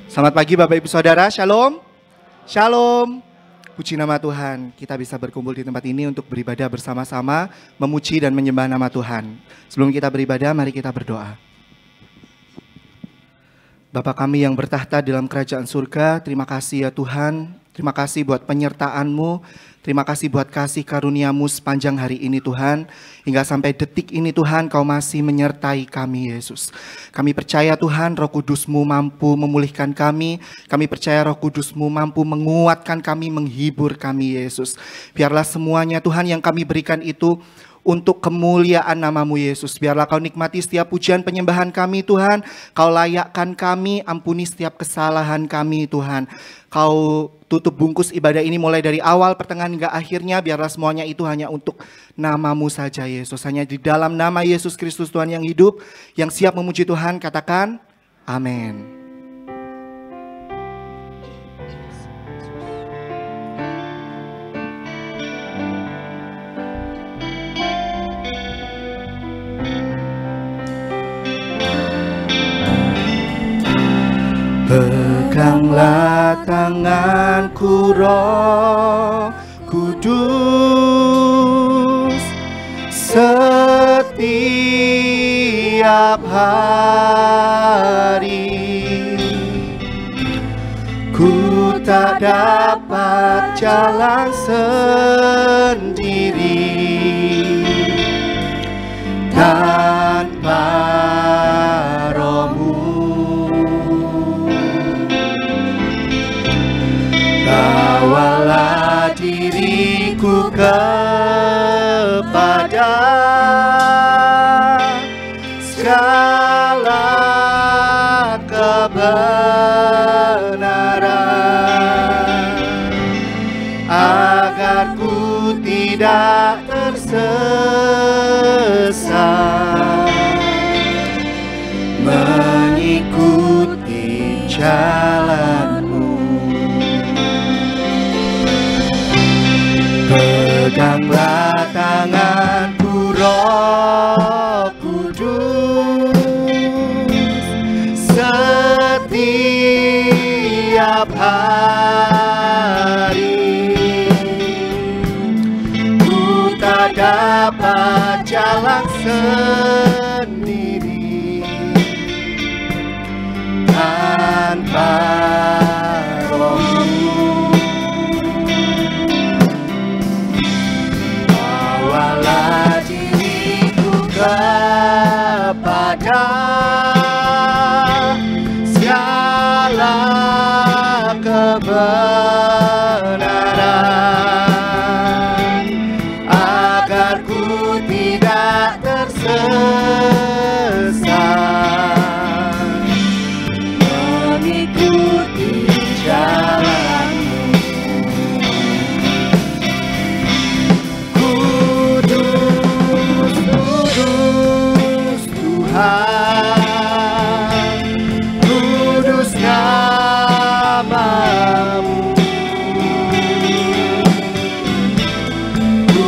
Selamat pagi Bapak Ibu Saudara, Shalom. Shalom. Puji nama Tuhan, kita bisa berkumpul di tempat ini untuk beribadah bersama-sama, memuji dan menyembah nama Tuhan. Sebelum kita beribadah, mari kita berdoa. Bapa kami yang bertahta dalam kerajaan surga, terima kasih ya Tuhan. Terima kasih buat penyertaan-Mu. Terima kasih buat kasih karunia-Mu sepanjang hari ini Tuhan. Hingga sampai detik ini Tuhan, Kau masih menyertai kami Yesus. Kami percaya Tuhan, Roh Kudus-Mu mampu memulihkan kami. Kami percaya Roh Kudus-Mu mampu menguatkan kami, menghibur kami Yesus. Biarlah semuanya Tuhan yang kami berikan itu untuk kemuliaan nama-Mu Yesus. Biarlah Kau nikmati setiap pujian penyembahan kami Tuhan. Kau layakkan kami, ampuni setiap kesalahan kami Tuhan. Kau tutup bungkus ibadah ini mulai dari awal, pertengahan hingga akhirnya. Biarlah semuanya itu hanya untuk nama-Mu saja Yesus. Hanya di dalam nama Yesus Kristus Tuhan yang hidup, yang siap memuji Tuhan, katakan amin. Peganglah tanganku Roh Kudus setiap hari. Ku tak dapat jalan sendiri tanpa Roh-Mu. Bawalah diriku kepada segala kebenaran, agar ku tidak tersesat, mengikuti jalan-Mu. Peganglah tanganku Roh Kudus setiap hari. Ku tak dapat jalan sendiri tanpa Roh-Mu. Bawalah diriku kepada segala kebenaran, agar ku tidak tersesat, mengikuti jalan-Mu. Tuhan, kudus nama-Mu. Ku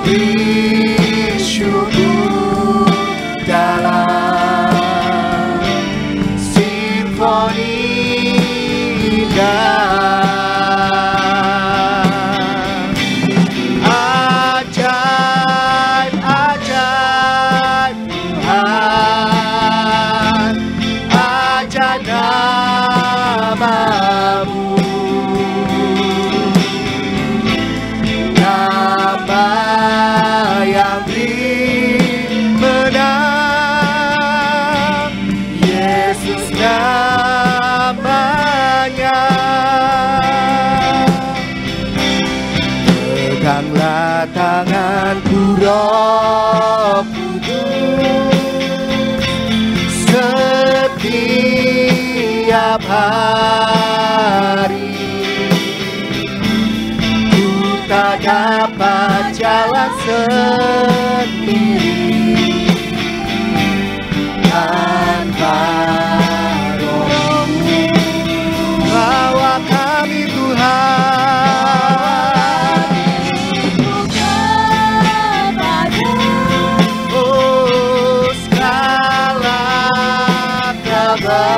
beri syukur dalam simfoni indah. Peganglah tanganku Roh Kudus setiap hari. Ku tak dapat jalan sendiri tanpa Roh-Mu. Bawa kami Tuhan segala kebenaran,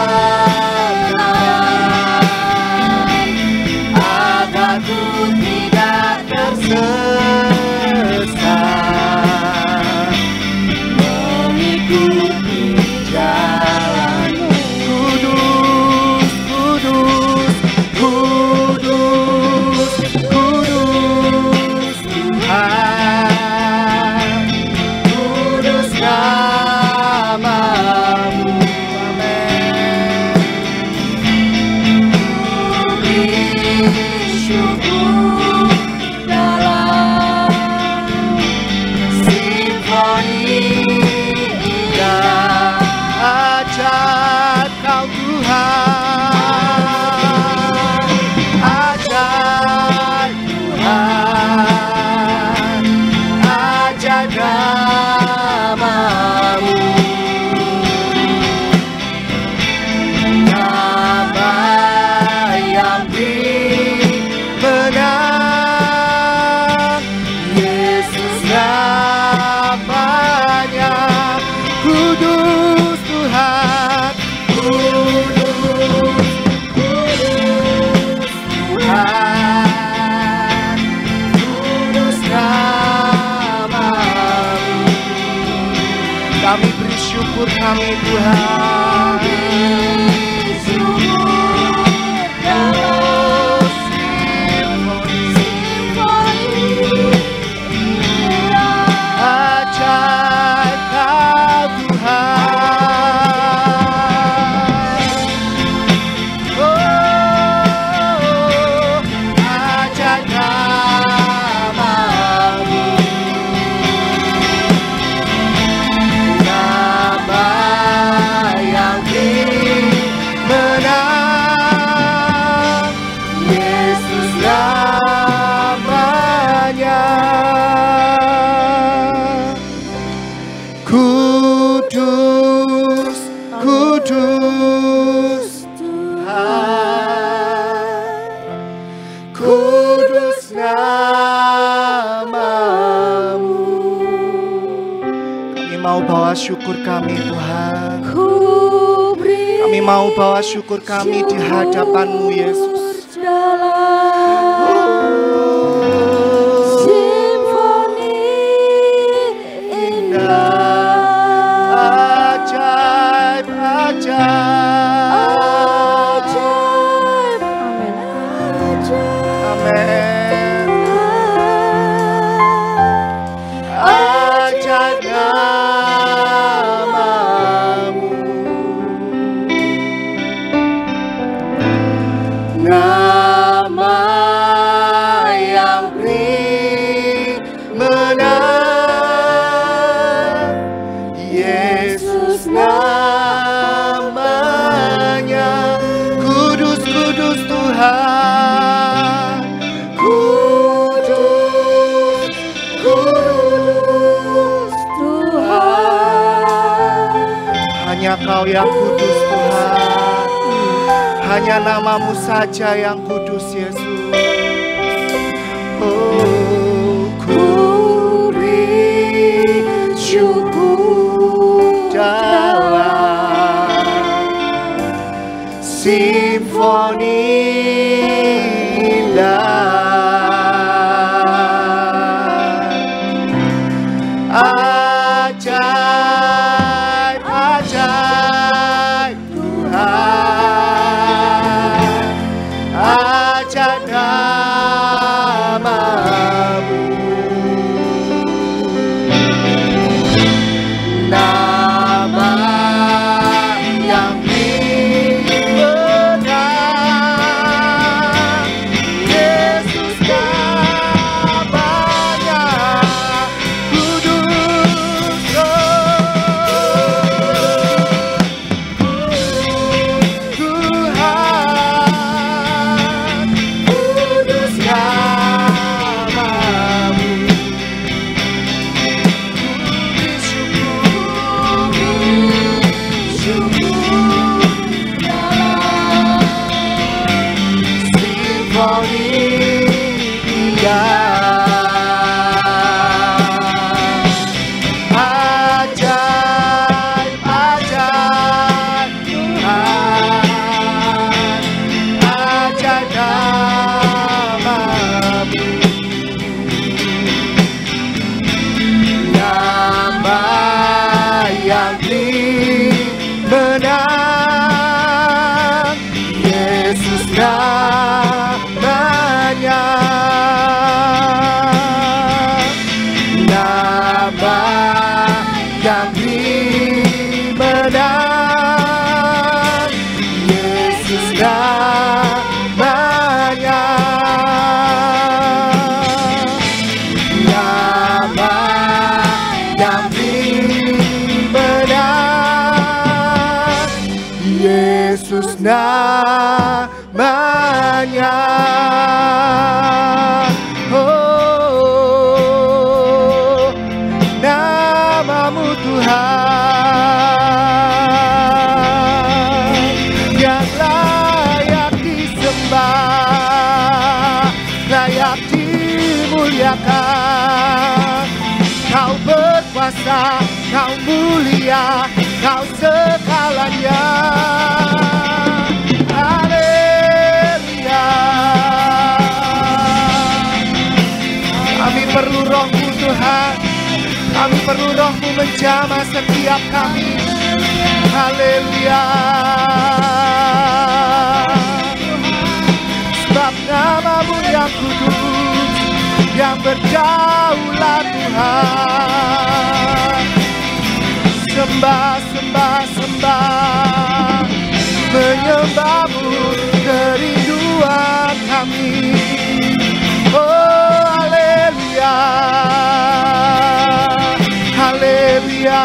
Tuhan. Ajaib Kau Tuhan. Oh, ajaib namamu. Nama yang dimenang, Yesus namanya. Kudus, kudus Tuhan, kudus namamu. Kami mau bawa syukur kami Tuhan. Kami mau bawa syukur kami di hadapan-Mu Yesus. Ajaib, ajaib. Amin. Ajaib namamu. Nama yang beri menang, Yesus namanya. Kudus, kudus Tuhan. Kudus, kudus Tuhan. Hanya Kau yang kudus Tuhan. Hanya namamu saja yang kudus Yesus. Oh, ku beri syukur dalam simfoni indah. Ajaib, ajaib Tuhan. Ajaib namamu. Nama yang dimenang, Yesus namanya. Kudus, Tuhan, kudus namamu. Simfoni indah. Ajaib, ajaib Tuhan. Ajaib namamu. Nama yang dimenang, Yesus namanya. Nama yang dimenang, Yesus namanya. Nama yang dimenang, Yesus namanya. Oh, namamu Tuhan yang layak disembah, layak dimuliakan. Kau berkuasa, Kau mulia, Kau segalanya. Haleluya. Kami perlu Roh-Mu Tuhan. Kami perlu Roh-Mu menjamah setiap kami. Haleluya. Sebab nama-Mu yang kudus, yang berdaulat Tuhan. Sembah, sembah, sembah, menyembah-Mu kerinduan kami. Oh haleluya, haleluya.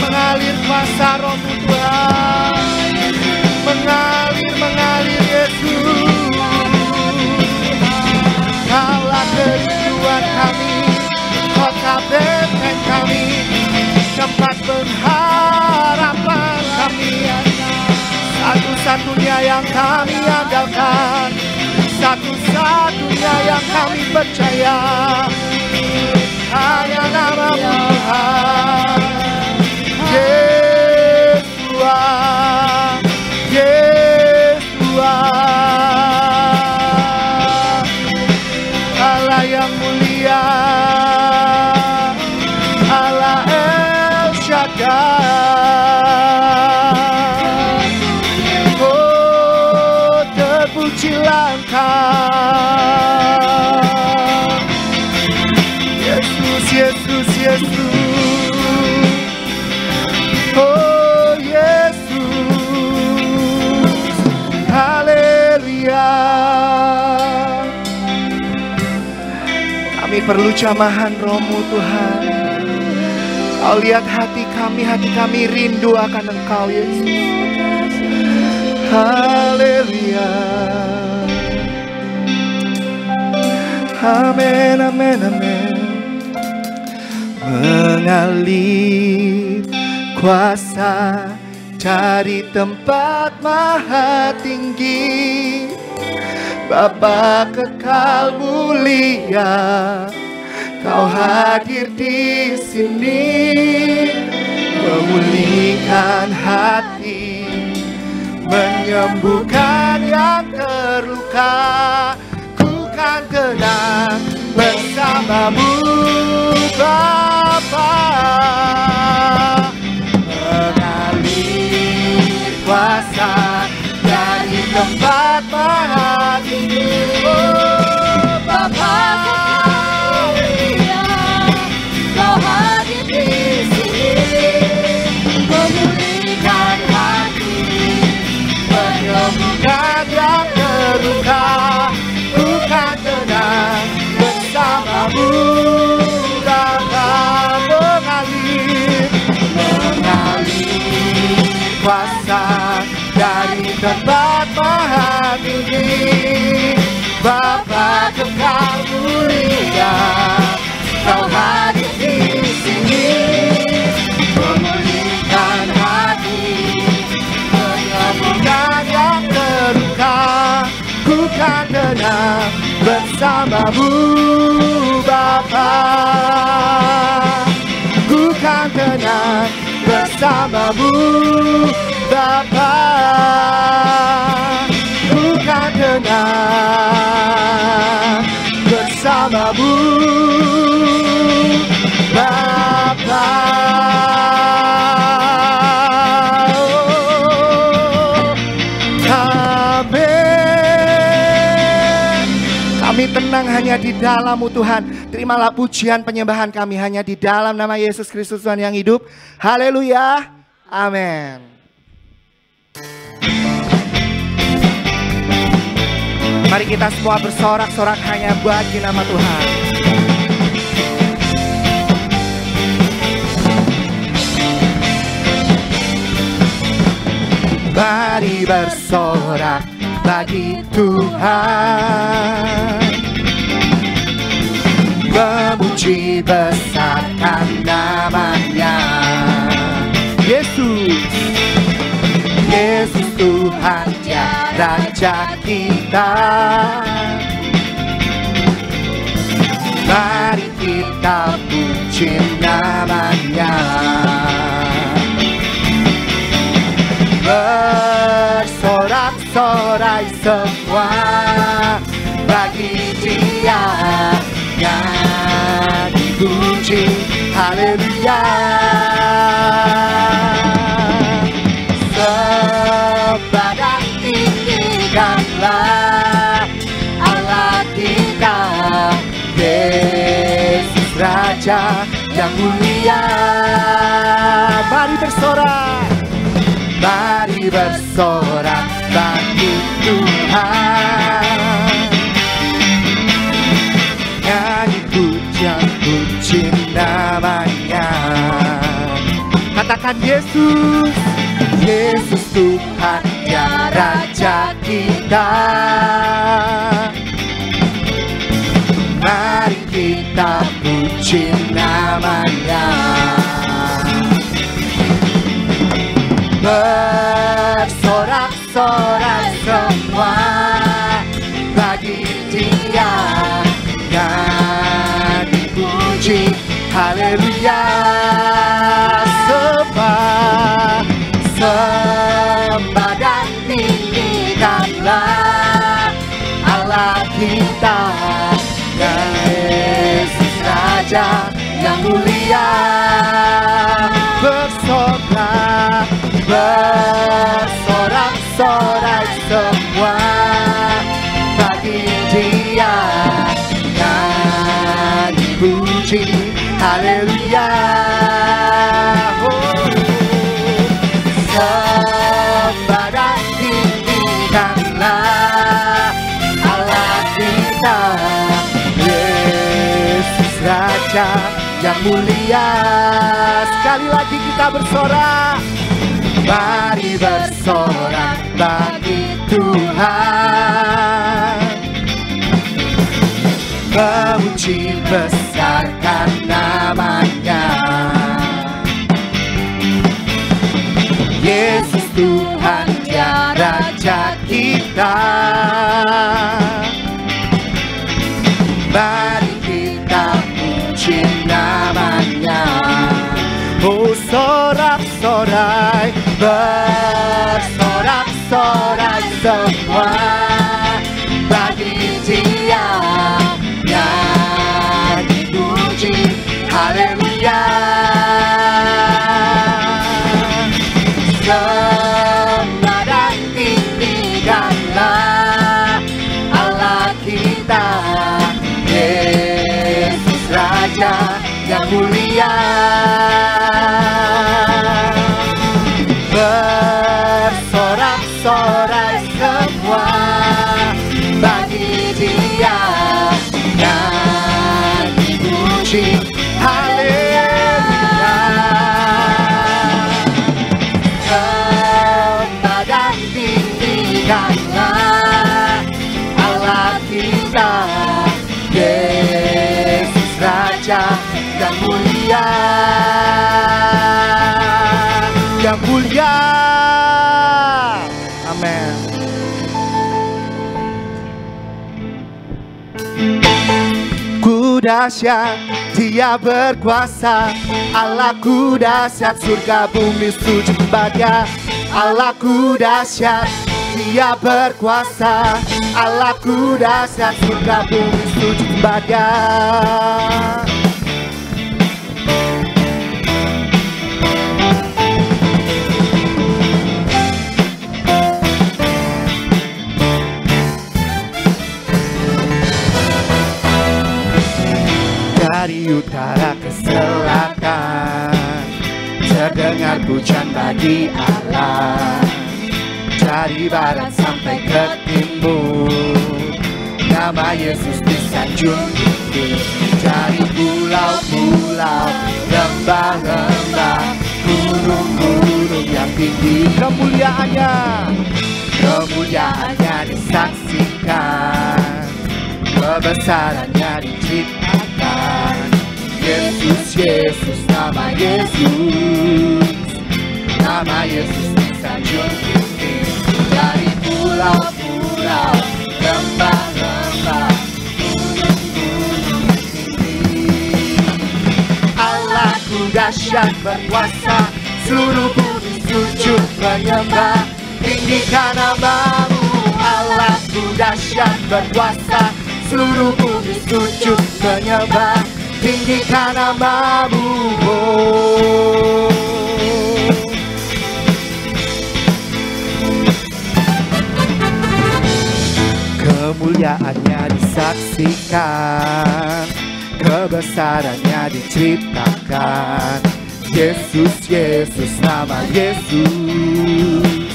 Mengalir kuasa Roh-Mu Tuhan, mengalir Yesus. Kaulah kerinduan kami, kota benteng kami, tempat pengharapan kami, satu-satunya yang kami andalkan, satu-satunya yang kami percaya, hanya nama-Mu Tuhan. Yesua, Yesua, Allah yang mulia, Allah El Shaddai. Oh terpujilah Engkau, Yesus, Yesus, Yesus. Oh Yesus, haleluya. Kami perlu jamahan Roh-Mu Tuhan. Kau lihat hati kami rindu akan Engkau Yesus. Haleluya. Amin, amin, amin. Mengalir kuasa dari tempat maha tinggi, Bapa kekal mulia, Kau hadir di sini, memulihkan hati, menyembuhkan yang terluka. Ku kan tenang bersama-Mu Bapa. Kuasa dari tempat maha tinggi, oh Bapa mulia, Kau hadir di sini, memulihkan hati, menyembuhkan yang terluka. Ku kan tenang bersama-Mu Bapa. Mengalir kuasa dari tempat maha tinggi, Bapa kekal mulia, Kau hadir di sini, memulihkan hati, menyembuhkan yang terluka. Ku kan tenang bersama-Mu Bapa. Ku kan tenang bersama-Mu Bapa. Ku kan tenang bersama-Mu Bapa. Amin. Kami tenang hanya di dalam-Mu Tuhan. Terimalah pujian penyembahan kami hanya di dalam nama Yesus Kristus Tuhan yang hidup. Haleluya. Amin. Mari kita semua bersorak-sorak hanya bagi nama Tuhan. Mari bersorak bagi Tuhan, memuji besarkan nama-Nya. Yesus, Yesus Tuhan ya Raja kita. Mari kita puji nama-Nya. Bersorak-sorai semua bagi Dia, dipuji, haleluya. Sembah dan tinggikanlah Allah kita, Yesus Raja yang mulia. Mari bersorak, mari bersorak bagi Tuhan. Nyanyi puji namanya. Katakan Yesus, Yesus Tuhan ya Raja kita. Mari kita puji namanya. Bersorak-sorak semua bagi Dia yang dipuji, haleluya. Sembah dan tinggikanlah Allah kita, Yesus Raja yang mulia. Bersorak-sorai semua bagi Dia yang dipuji, haleluya. Sembah dan tinggikanlah Allah kita, Yesus Raja yang mulia. Sekali lagi kita bersorak, mari bersorak bagi Tuhan. Memuji besarkan namanya. Yesus Tuhan ya Raja kita. Mari kita puji namanya. Oh sorak-sorai, bersorak-sorai semua bagi Dia yang dipuji, haleluya. Sembah dan tinggikanlah Allah kita, Yesus Raja yang mulia. Bersorak-sorai semua bagi Dia yang dipuji, haleluya. Sembah dan tinggikanlah Allah kita, Yesus Raja yang mulia, yang mulia. Amin. Ku dahsyat, Dia berkuasa, Allahku dahsyat, surga bumi sujud sembah Dia. Allahku dahsyat, Dia berkuasa, Allahku dahsyat, surga bumi sujud sembah Dia. Dari utara ke selatan terdengar pujian bagi Allah. Dari barat sampai ke timur nama Yesus disanjung tinggi. Dari pulau-pulau, lembah-lembah, gunung-gunung yang tinggi, kemuliaannya disaksikan, kebesarannya diciptakan. Yesus, Yesus, nama Yesus disanjung tinggi. Dari pulau-pulau, lembah-lembah, gunung-gunung tinggi. Allahku dahsyat berkuasa, seluruh bumi sujud menyembah. Tinggikan namamu, Allahku dahsyat berkuasa, seluruh bumi sujud menyembah. tinggikan namamu, oh. Kemuliaannya disaksikan, kebesarannya diceritakan. Yesus, Yesus, nama Yesus,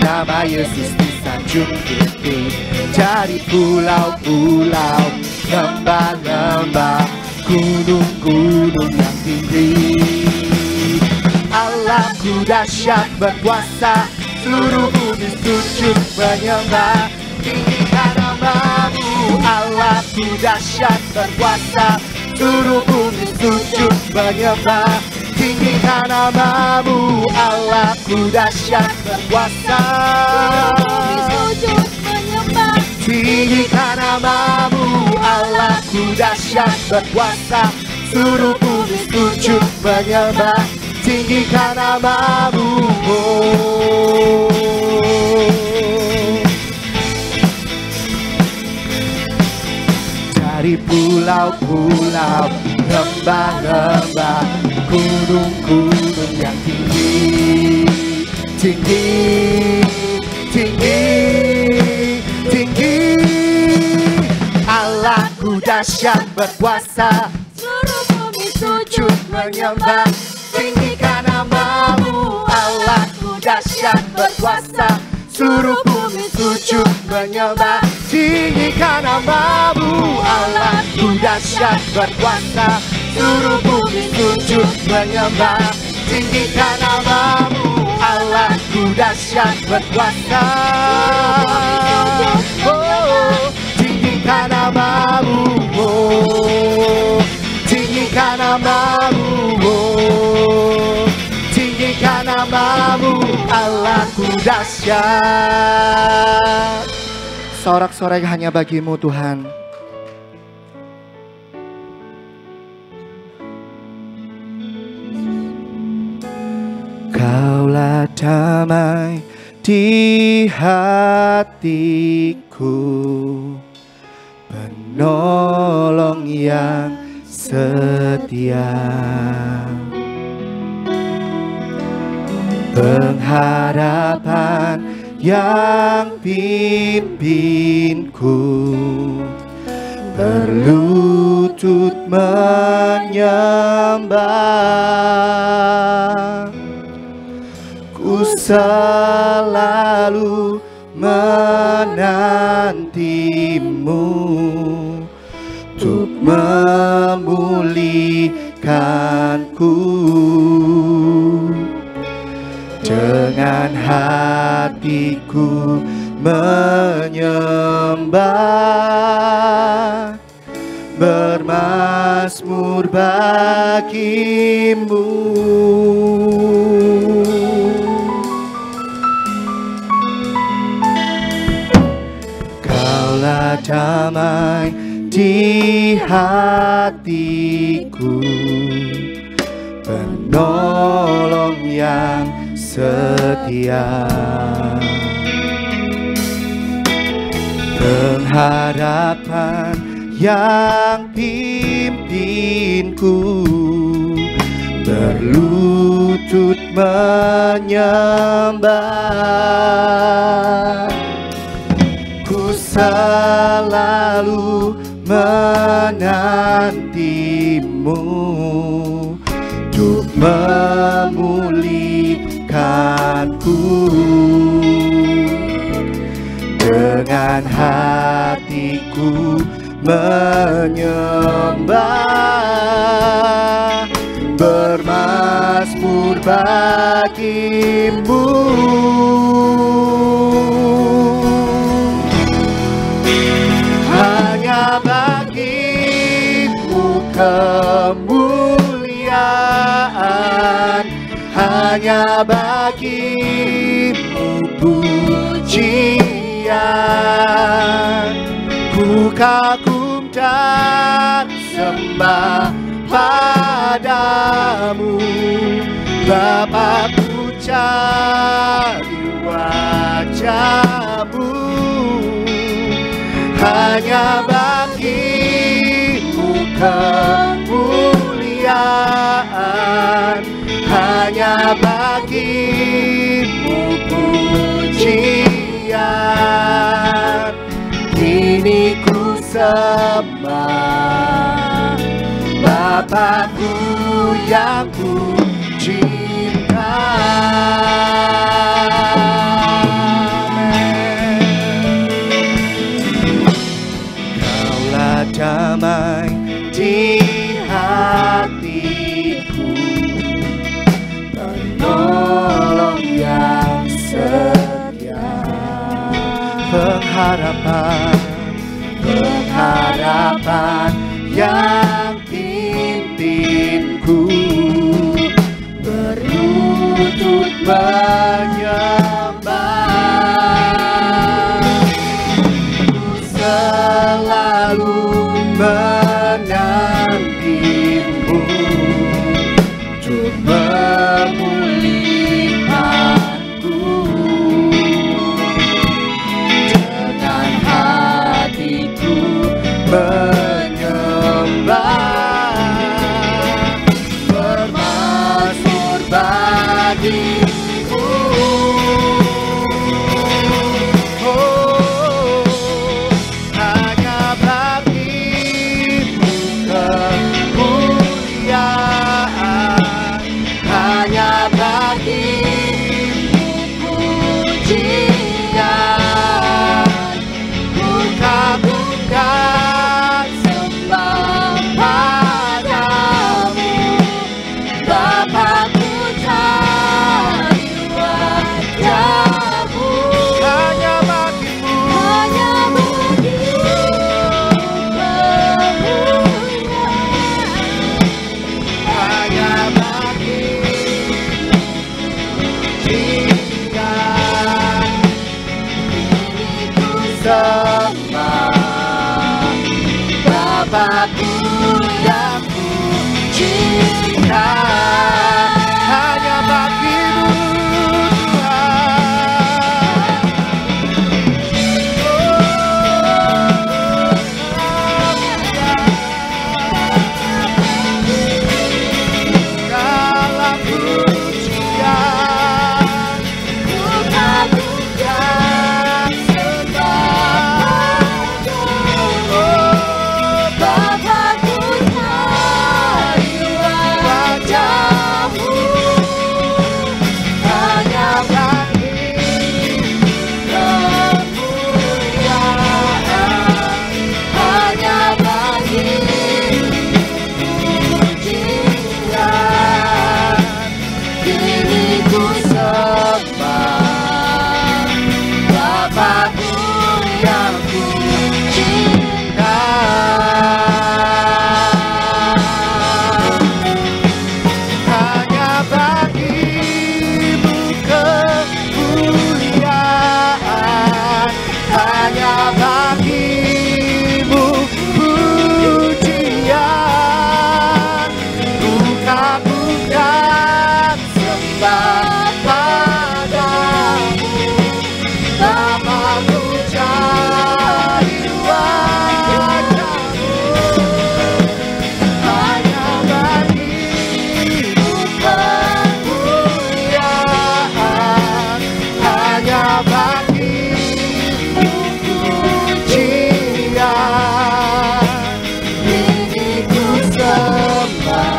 nama Yesus disanjung tinggi. Dari pulau-pulau, lembah-lembah, gunung-gunung yang tinggi. Allahku dahsyat berkuasa, seluruh bumi sujud menyembah. Tinggikan namamu, Allahku dahsyat berkuasa, seluruh bumi sujud menyembah. Tinggikan namamu, Allahku dahsyat berkuasa, sujud menyembah. Tinggikan namamu, Allahku dahsyat berkuasa, seluruh bumi sujud menyembah. Tinggikan namamu, oh. Dari pulau-pulau, lembah-lembah, gunung-gunung yang tinggi, tinggi, tinggi, tinggi. Allahku dahsyat berkuasa, Seluruh bumi sujud sujud menyembah. Tinggikan namamu, Allahku dahsyat berkuasa, seluruh bumi sujud menyembah. Tinggikan namamu, Allahku dahsyat berkuasa, seluruh bumi sujud menyembah. Tinggikan namamu, Allahku dahsyat berkuasa, oh. Tinggikan namamu, oh. Tinggikan namamu, oh. Tinggikan namamu, Allahku dahsyat. Sorak-sorai hanya bagimu Tuhan. Kaulah damai di hatiku, penolong yang setia, pengharapan yang pimpinku, berlutut menyembah. Ku selalu menantimu untuk memulihkanku. Dengan hatiku menyembah, bermazmur bagimu. Kaulah damai di hatiku, penolong yang setia, pengharapan yang pimpinku, berlutut menyembah. Ku selalu menantimu untuk memulihkanku. Dengan hatiku menyembah, bermazmur bagimu. Hanya bagimu kemuliaan, hanya bagimu pujian. Ku kagum dan sembah padamu, Bapa, ku cari wajah-Mu. Hanya bagimu kemuliaan, Bapakku yang ku cinta. Kaulah damai di hatiku, penolong yang setia, pengharapan yang pimpinku, berlutut menyembah. Ku selalu menantimu untuk memulihkanku. Dengan hatiku menyembah, bermasmur bagimu. Oh, hanya bagimu kemuliaan, hanya bagimu pujian. Ku kagumkan sembah padamu, Bapakku cari wajahmu. Hanya bagimu kemuliaan, hanya bagimu pujian. Ini ku sembah, Bapakku yang ku cinta. Hanya bagimu Tuhan, dalam pujian ku kagumkan sembah. Oh, Bapakku cari wajahmu, hanya bagimu kemuliaan, hanya bagimu pujian. Kini ku sembah, Bapakku yang ku cinta. Hanya bagimu kemuliaan, hanya bagimu pujian. Ku kagumkan sembah padamu, Bapakku cari wajahmu. Hanya bagimu kemuliaan, hanya bagimu pujian. Ini ku sembah,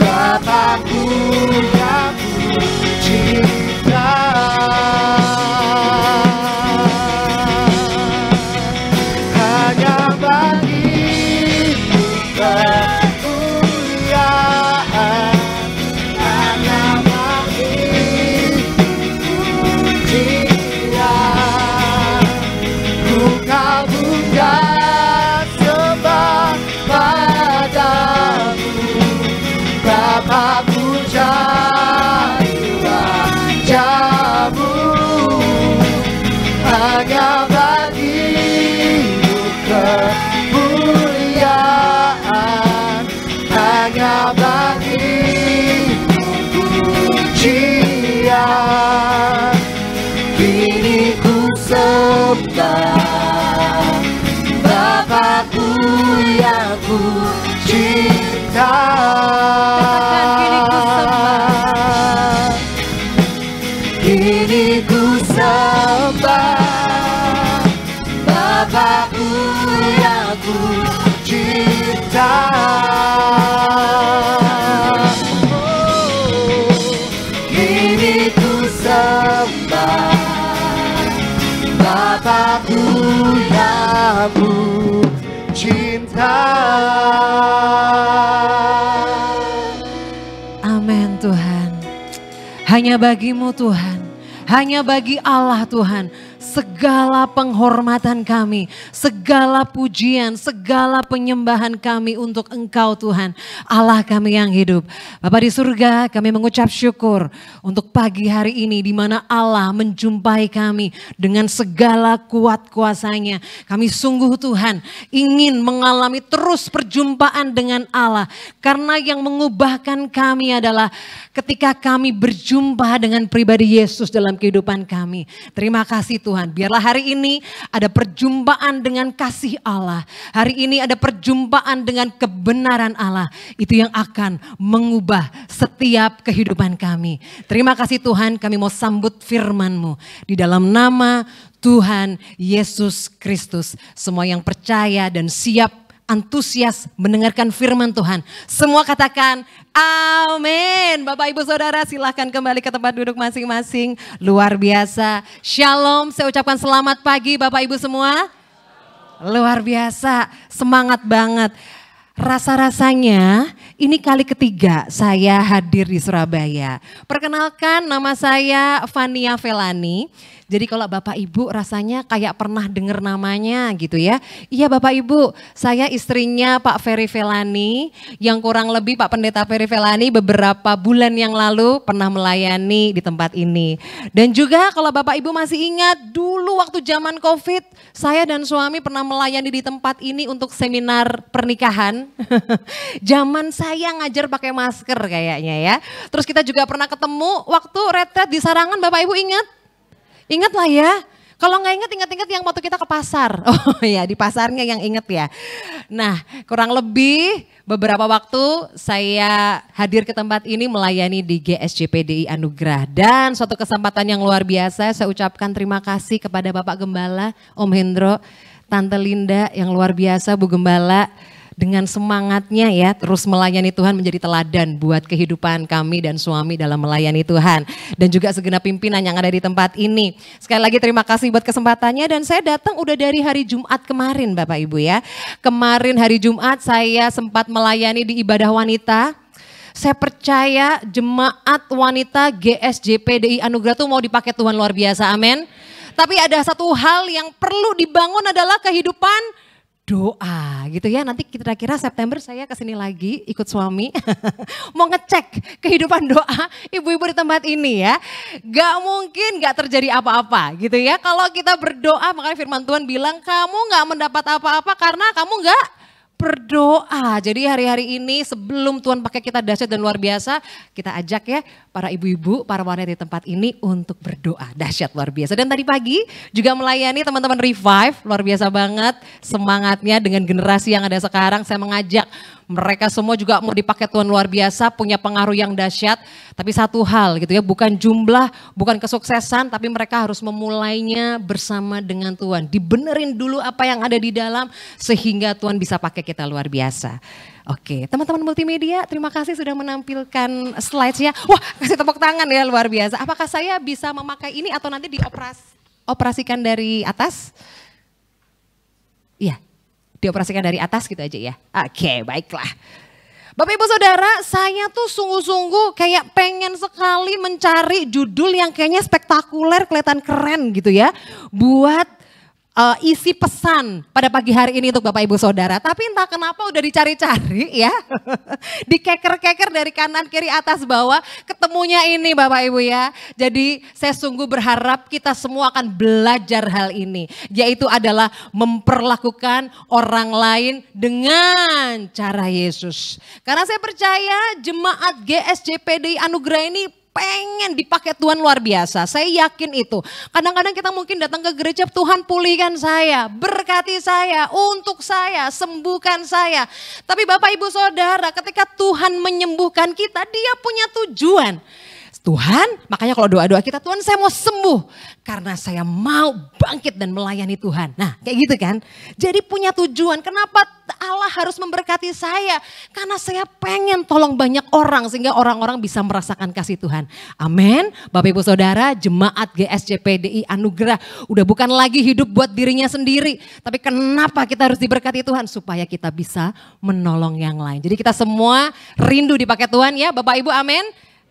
Bapakku yang ku cinta. Hanya bagimu kemuliaan, hanya bagimu pujian. Ku kagumkan sembah padamu, Bapakku cari wajahmu. Hanya bagimu kemuliaan, hanya bagimu pujian. Kini ku sembah, Bapakku yang ku cinta. Kini ku sembah, Bapakku yang ku cinta. Hanya bagimu Tuhan, hanya bagi Allah Tuhan, segala penghormatan kami, segala pujian, segala penyembahan kami untuk Engkau Tuhan, Allah kami yang hidup. Bapa di surga, kami mengucap syukur untuk pagi hari ini di mana Allah menjumpai kami dengan segala kuat kuasanya. Kami sungguh Tuhan ingin mengalami terus perjumpaan dengan Allah, karena yang mengubahkan kami adalah ketika kami berjumpa dengan pribadi Yesus dalam kehidupan kami. Terima kasih Tuhan, biarlah hari ini ada perjumpaan dengan kasih Allah. Hari ini ada perjumpaan dengan kebenaran Allah. Itu yang akan mengubah setiap kehidupan kami. Terima kasih Tuhan, kami mau sambut firman-Mu di dalam nama Tuhan Yesus Kristus. Semua yang percaya dan siap antusias mendengarkan firman Tuhan, semua katakan amin. Bapak Ibu Saudara silahkan kembali ke tempat duduk masing-masing. Luar biasa. Shalom, saya ucapkan selamat pagi Bapak Ibu semua. Luar biasa, semangat banget. Rasa-rasanya ini kali ketiga saya hadir di Surabaya. Perkenalkan, nama saya Fania Velani. Jadi kalau Bapak Ibu rasanya kayak pernah dengar namanya gitu ya. Iya Bapak Ibu, saya istrinya Pak Ferry Velani, yang kurang lebih Pak Pendeta Ferry Velani beberapa bulan yang lalu pernah melayani di tempat ini. Dan juga kalau Bapak Ibu masih ingat dulu waktu zaman COVID, saya dan suami pernah melayani di tempat ini untuk seminar pernikahan. Zaman saya ngajar pakai masker kayaknya ya. Terus kita juga pernah ketemu waktu retret di Sarangan, Bapak Ibu ingat? Ingat lah ya, kalau nggak ingat yang waktu kita ke pasar. Oh ya, di pasarnya yang inget ya. Nah, kurang lebih beberapa waktu saya hadir ke tempat ini melayani di GSJPDI Anugerah. Dan suatu kesempatan yang luar biasa, saya ucapkan terima kasih kepada Bapak Gembala, Om Hendro, Tante Linda yang luar biasa, Bu Gembala. Dengan semangatnya ya terus melayani Tuhan menjadi teladan buat kehidupan kami dan suami dalam melayani Tuhan. Dan juga segenap pimpinan yang ada di tempat ini. Sekali lagi terima kasih buat kesempatannya, dan saya datang udah dari hari Jumat kemarin Bapak Ibu ya. Kemarin hari Jumat saya sempat melayani di ibadah wanita. Saya percaya jemaat wanita GSJPDI Anugerah tuh mau dipakai Tuhan luar biasa, amin. Tapi ada satu hal yang perlu dibangun adalah kehidupan doa gitu ya. Nanti kira-kira September saya kesini lagi ikut suami mau ngecek kehidupan doa ibu-ibu di tempat ini ya. Gak mungkin gak terjadi apa-apa gitu ya. Kalau kita berdoa, makanya firman Tuhan bilang kamu gak mendapat apa-apa karena kamu gak berdoa. Jadi hari-hari ini sebelum Tuhan pakai kita dahsyat dan luar biasa, kita ajak ya para ibu-ibu, para wanita di tempat ini untuk berdoa dahsyat luar biasa. Dan tadi pagi juga melayani teman-teman Revive, luar biasa banget semangatnya dengan generasi yang ada sekarang. Saya mengajak mereka semua juga mau dipakai Tuhan luar biasa, punya pengaruh yang dahsyat. Tapi satu hal gitu ya, bukan jumlah, bukan kesuksesan, tapi mereka harus memulainya bersama dengan Tuhan. Dibenerin dulu apa yang ada di dalam sehingga Tuhan bisa pakai kita luar biasa. Oke, teman-teman multimedia, terima kasih sudah menampilkan slides-nya. Wah, kasih tepuk tangan ya, luar biasa. Apakah saya bisa memakai ini atau nanti dioperasikan dari atas? Iya. Dioperasikan dari atas gitu aja ya. Oke, baiklah. Bapak Ibu Saudara, saya tuh sungguh-sungguh kayak pengen sekali mencari judul yang kayaknya spektakuler, kelihatan keren gitu ya. Buat isi pesan pada pagi hari ini untuk Bapak Ibu Saudara. Tapi entah kenapa udah dicari-cari ya. Dikeker-keker dari kanan, kiri, atas, bawah. Ketemunya ini Bapak Ibu ya. Jadi saya sungguh berharap kita semua akan belajar hal ini. Yaitu adalah memperlakukan orang lain dengan cara Yesus. Karena saya percaya jemaat GSJPDI Anugerah ini pengen dipakai Tuhan luar biasa. Saya yakin itu. Kadang-kadang kita mungkin datang ke gereja, Tuhan pulihkan saya, berkati saya, untuk saya, sembuhkan saya. Tapi Bapak Ibu Saudara, ketika Tuhan menyembuhkan kita, Dia punya tujuan. Tuhan, makanya kalau doa-doa kita, Tuhan saya mau sembuh karena saya mau bangkit dan melayani Tuhan. Nah kayak gitu kan. Jadi punya tujuan, kenapa Allah harus memberkati saya? Karena saya pengen tolong banyak orang sehingga orang-orang bisa merasakan kasih Tuhan. Amin. Bapak Ibu Saudara, jemaat GSJPDI Anugerah udah bukan lagi hidup buat dirinya sendiri. Tapi kenapa kita harus diberkati Tuhan? Supaya kita bisa menolong yang lain. Jadi kita semua rindu dipakai Tuhan ya Bapak Ibu, amin.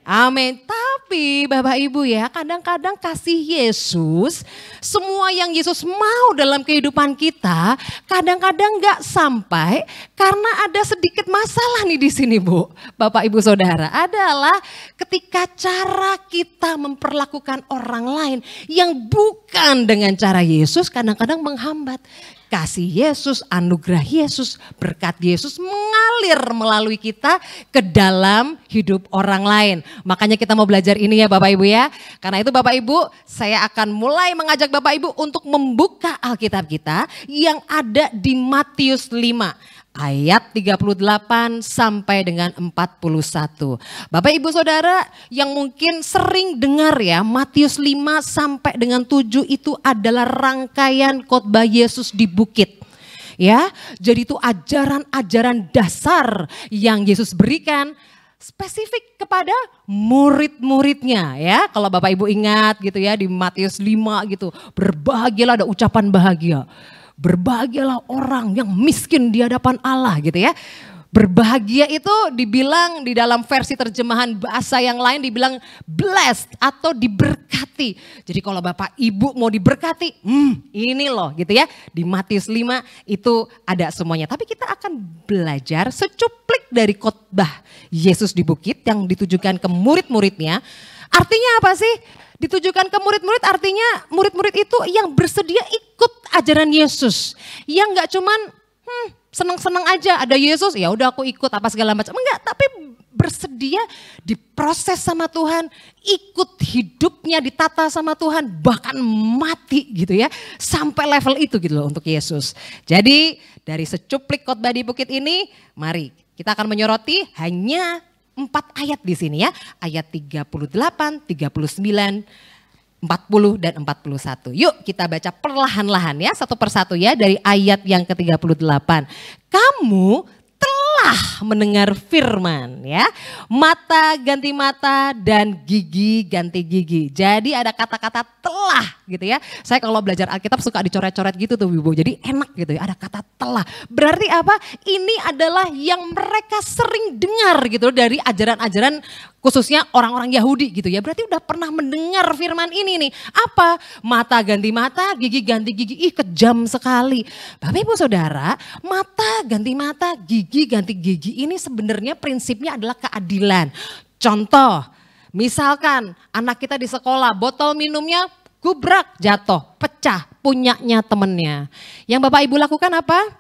Amin. Tapi Tapi Bapak Ibu ya, kadang-kadang kasih Yesus, semua yang Yesus mau dalam kehidupan kita, kadang-kadang gak sampai karena ada sedikit masalah nih di sini Bu. Bapak Ibu Saudara, adalah ketika cara kita memperlakukan orang lain yang bukan dengan cara Yesus kadang-kadang menghambat. Kasih Yesus, anugerah Yesus, berkat Yesus mengalir melalui kita ke dalam hidup orang lain. Makanya kita mau belajar ini ya Bapak Ibu ya. Karena itu Bapak Ibu, saya akan mulai mengajak Bapak Ibu untuk membuka Alkitab kita yang ada di Matius 5. Ayat 38 sampai dengan 41. Bapak Ibu Saudara yang mungkin sering dengar ya, Matius 5 sampai dengan 7 itu adalah rangkaian khotbah Yesus di bukit. Ya, jadi itu ajaran-ajaran dasar yang Yesus berikan spesifik kepada murid-muridnya ya. Kalau Bapak Ibu ingat gitu ya di Matius 5 gitu, berbahagialah, ada ucapan bahagia. Berbahagialah orang yang miskin di hadapan Allah gitu ya. Berbahagia itu dibilang di dalam versi terjemahan bahasa yang lain dibilang blessed atau diberkati. Jadi kalau Bapak Ibu mau diberkati, ini loh gitu ya. Di Matius 5 itu ada semuanya. Tapi kita akan belajar secuplik dari khotbah Yesus di bukit yang ditujukan ke murid-muridnya. Artinya apa sih? Ditujukan ke murid-murid artinya murid-murid itu yang bersedia ikut ajaran Yesus. Yang gak cuman senang-senang aja ada Yesus ya udah aku ikut apa segala macam. Enggak, tapi bersedia diproses sama Tuhan, ikut hidupnya ditata sama Tuhan, bahkan mati gitu ya. Sampai level itu gitu loh untuk Yesus. Jadi dari secuplik khotbah di bukit ini, mari kita akan menyoroti hanya 4 ayat di sini ya, ayat 38, 39, 40 dan 41. Yuk kita baca perlahan-lahan ya, satu persatu ya dari ayat yang ke-38. Kamu telah mendengar firman ya, mata ganti mata dan gigi ganti gigi. Jadi ada kata-kata telah gitu ya. Saya kalau belajar Alkitab suka dicoret-coret gitu tuh Ibu. Jadi enak gitu ya, ada kata telah. Berarti apa? Ini adalah yang mereka sering dengar gitu dari ajaran-ajaran khususnya orang-orang Yahudi gitu ya. Berarti udah pernah mendengar firman ini nih. Apa? Mata ganti mata, gigi ganti gigi. Ih kejam sekali. Bapak Ibu Saudara, mata ganti mata, gigi ganti gigi ini sebenarnya prinsipnya adalah keadilan. Contoh, misalkan anak kita di sekolah botol minumnya gubrak, jatuh, pecah, punyanya temennya. Yang Bapak Ibu lakukan apa?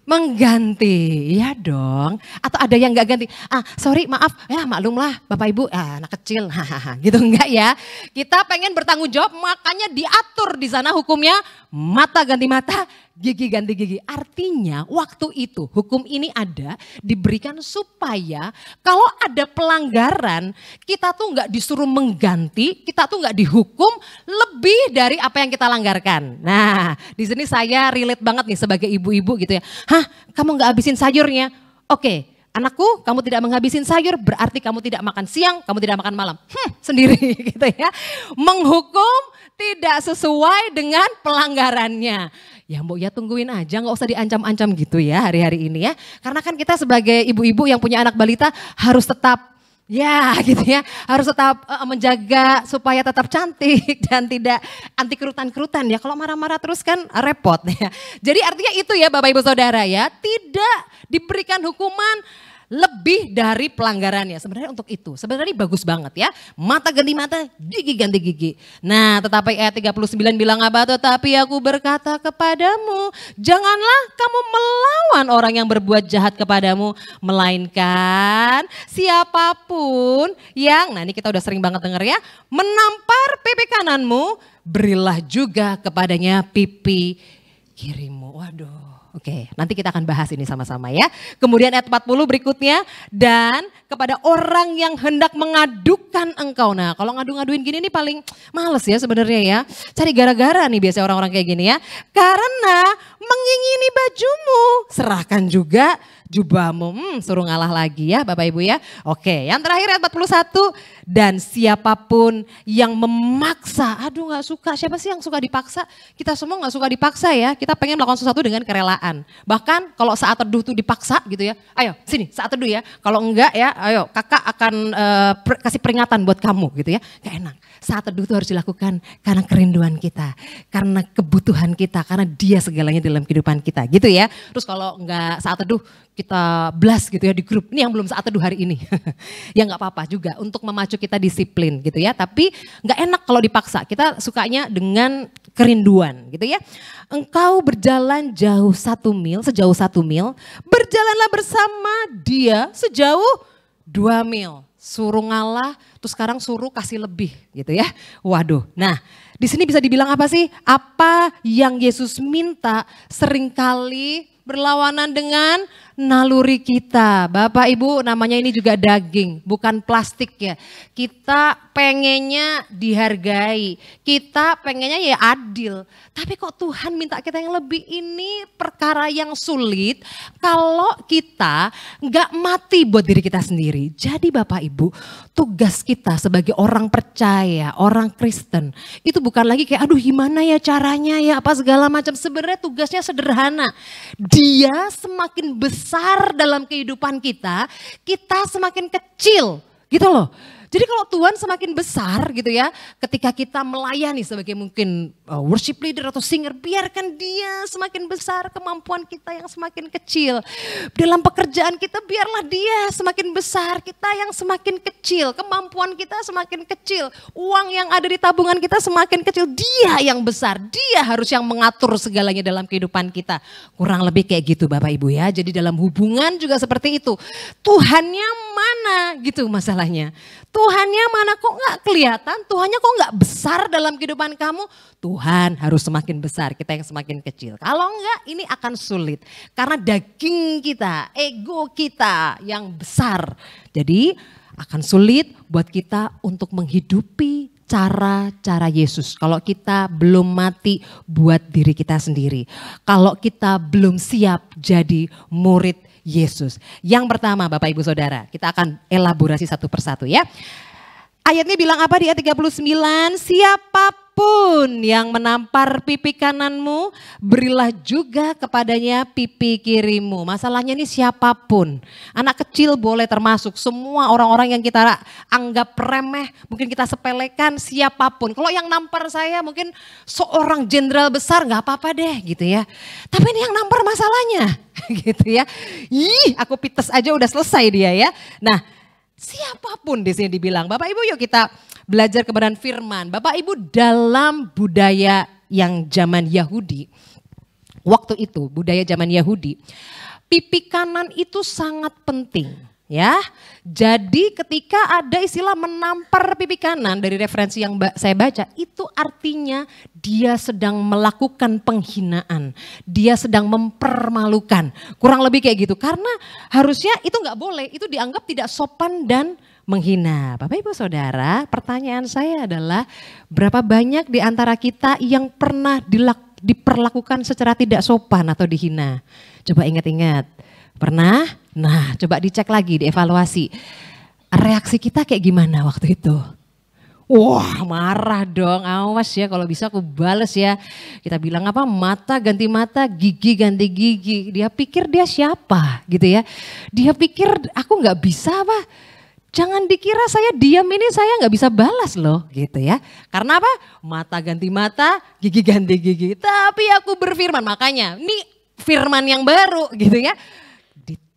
Mengganti, ya dong. Atau ada yang gak ganti, sorry maaf, ya maklumlah Bapak Ibu, anak kecil, hahaha, gitu enggak ya. Kita pengen bertanggung jawab, makanya diatur di sana hukumnya mata ganti mata, gigi ganti gigi. Artinya waktu itu hukum ini ada diberikan supaya kalau ada pelanggaran kita tuh nggak disuruh mengganti, kita tuh nggak dihukum lebih dari apa yang kita langgarkan. Nah di sini saya relate banget nih sebagai ibu-ibu gitu ya. Hah kamu nggak habisin sayurnya? Oke. Anakku, kamu tidak menghabisin sayur berarti kamu tidak makan siang, kamu tidak makan malam. Sendiri gitu ya. Menghukum tidak sesuai dengan pelanggarannya. Ya Mbok ya tungguin aja, nggak usah diancam-ancam gitu ya hari-hari ini ya. Karena kan kita sebagai ibu-ibu yang punya anak balita harus tetap ya gitu ya. Harus tetap menjaga supaya tetap cantik dan tidak anti kerutan-kerutan ya. Kalau marah-marah terus kan repot ya. Jadi artinya itu ya Bapak Ibu Saudara ya. Tidak diberikan hukuman lebih dari pelanggarannya. Sebenarnya untuk itu, sebenarnya bagus banget ya. Mata ganti mata, gigi ganti gigi. Nah tetapi ayat 39 bilang apa? Tetapi aku berkata kepadamu, janganlah kamu melawan orang yang berbuat jahat kepadamu. Melainkan siapapun yang, nah ini kita udah sering banget denger ya. Menampar pipi kananmu, berilah juga kepadanya pipi kirimu. Waduh. Oke, nanti kita akan bahas ini sama-sama ya. Kemudian ayat 40 berikutnya, dan kepada orang yang hendak mengadukan engkau. Nah kalau ngadu-ngaduin gini nih paling males ya sebenarnya ya. Cari gara-gara nih biasanya orang-orang kayak gini ya. Karena mengingini bajumu, serahkan juga jubahmu. Suruh ngalah lagi ya Bapak Ibu ya. Oke, yang terakhir ayat 41. Dan siapapun yang memaksa, aduh gak suka, siapa sih yang suka dipaksa? Kita semua gak suka dipaksa ya, kita pengen melakukan sesuatu dengan kerelaan. kebiasaan. Bahkan kalau saat teduh tuh dipaksa gitu ya, ayo sini saat teduh ya. Kalau enggak ya, ayo kakak akan kasih peringatan buat kamu gitu ya. Gak enak. Saat teduh itu harus dilakukan karena kerinduan kita, karena kebutuhan kita, karena dia segalanya dalam kehidupan kita gitu ya. Terus kalau enggak saat teduh kita blast gitu ya di grup, ini yang belum saat teduh hari ini. Ya nggak apa-apa juga untuk memacu kita disiplin gitu ya. Tapi nggak enak kalau dipaksa, kita sukanya dengan kerinduan gitu ya. Engkau berjalan jauh 1 mil, sejauh 1 mil, berjalanlah bersama dia sejauh 2 mil. Suruh ngalah, terus sekarang suruh kasih lebih gitu ya. Waduh, nah di sini bisa dibilang apa sih? Apa yang Yesus minta seringkali berlawanan dengan naluri kita. Bapak Ibu, namanya ini juga daging, bukan plastik ya. Kita pengennya dihargai, kita pengennya ya adil. Tapi kok Tuhan minta kita yang lebih, ini perkara yang sulit kalau kita nggak mati buat diri kita sendiri. Jadi Bapak Ibu, tugas kita sebagai orang percaya, orang Kristen, itu bukan lagi kayak aduh gimana ya caranya ya apa segala macam. Sebenarnya tugasnya sederhana. Dia semakin besar dalam kehidupan kita, kita semakin kecil gitu loh. Jadi kalau Tuhan semakin besar gitu ya, ketika kita melayani sebagai mungkin worship leader atau singer, biarkan dia semakin besar, kemampuan kita yang semakin kecil. Dalam pekerjaan kita biarlah dia semakin besar, kita yang semakin kecil, kemampuan kita semakin kecil, uang yang ada di tabungan kita semakin kecil, dia yang besar, dia harus yang mengatur segalanya dalam kehidupan kita. Kurang lebih kayak gitu Bapak Ibu ya, jadi dalam hubungan juga seperti itu. Tuhannya mana gitu masalahnya. Tuhannya mana kok gak kelihatan, Tuhannya kok gak besar dalam kehidupan kamu. Tuhan harus semakin besar, kita yang semakin kecil. Kalau enggak ini akan sulit. Karena daging kita, ego kita yang besar. Jadi akan sulit buat kita untuk menghidupi cara-cara Yesus. Kalau kita belum mati buat diri kita sendiri. Kalau kita belum siap jadi murid Yesus. Yang pertama Bapak Ibu Saudara, kita akan elaborasi satu persatu ya. Ayatnya bilang apa di ayat 39? Siapapun yang menampar pipi kananmu, berilah juga kepadanya pipi kirimu. Masalahnya ini siapapun. Anak kecil boleh termasuk, semua orang-orang yang kita anggap remeh, mungkin kita sepelekan, siapapun. Kalau yang nampar saya mungkin seorang jenderal besar gak apa-apa deh gitu ya. Tapi ini yang nampar masalahnya gitu ya. Ih, aku pites aja udah selesai dia ya. Nah, siapapun di sini dibilang. Bapak Ibu yuk kita belajar kebenaran firman. Bapak Ibu dalam budaya yang zaman Yahudi, waktu itu budaya zaman Yahudi, pipi kanan itu sangat penting. Ya, jadi ketika ada istilah menampar pipi kanan dari referensi yang saya baca, itu artinya dia sedang melakukan penghinaan, dia sedang mempermalukan, kurang lebih kayak gitu. Karena harusnya itu nggak boleh, itu dianggap tidak sopan dan menghina. Bapak Ibu Saudara, pertanyaan saya adalah berapa banyak di antara kita yang pernah diperlakukan secara tidak sopan atau dihina? Coba ingat-ingat. Pernah? Nah, coba dicek lagi, dievaluasi. Reaksi kita kayak gimana waktu itu? Wah, marah dong. Awas ya, kalau bisa aku bales ya. Kita bilang apa? Mata ganti mata, gigi ganti gigi. Dia pikir dia siapa gitu ya. Dia pikir aku nggak bisa apa? Jangan dikira saya diam ini saya nggak bisa balas loh gitu ya. Karena apa? Mata ganti mata, gigi ganti gigi. Tapi aku berfirman, makanya ini firman yang baru gitu ya.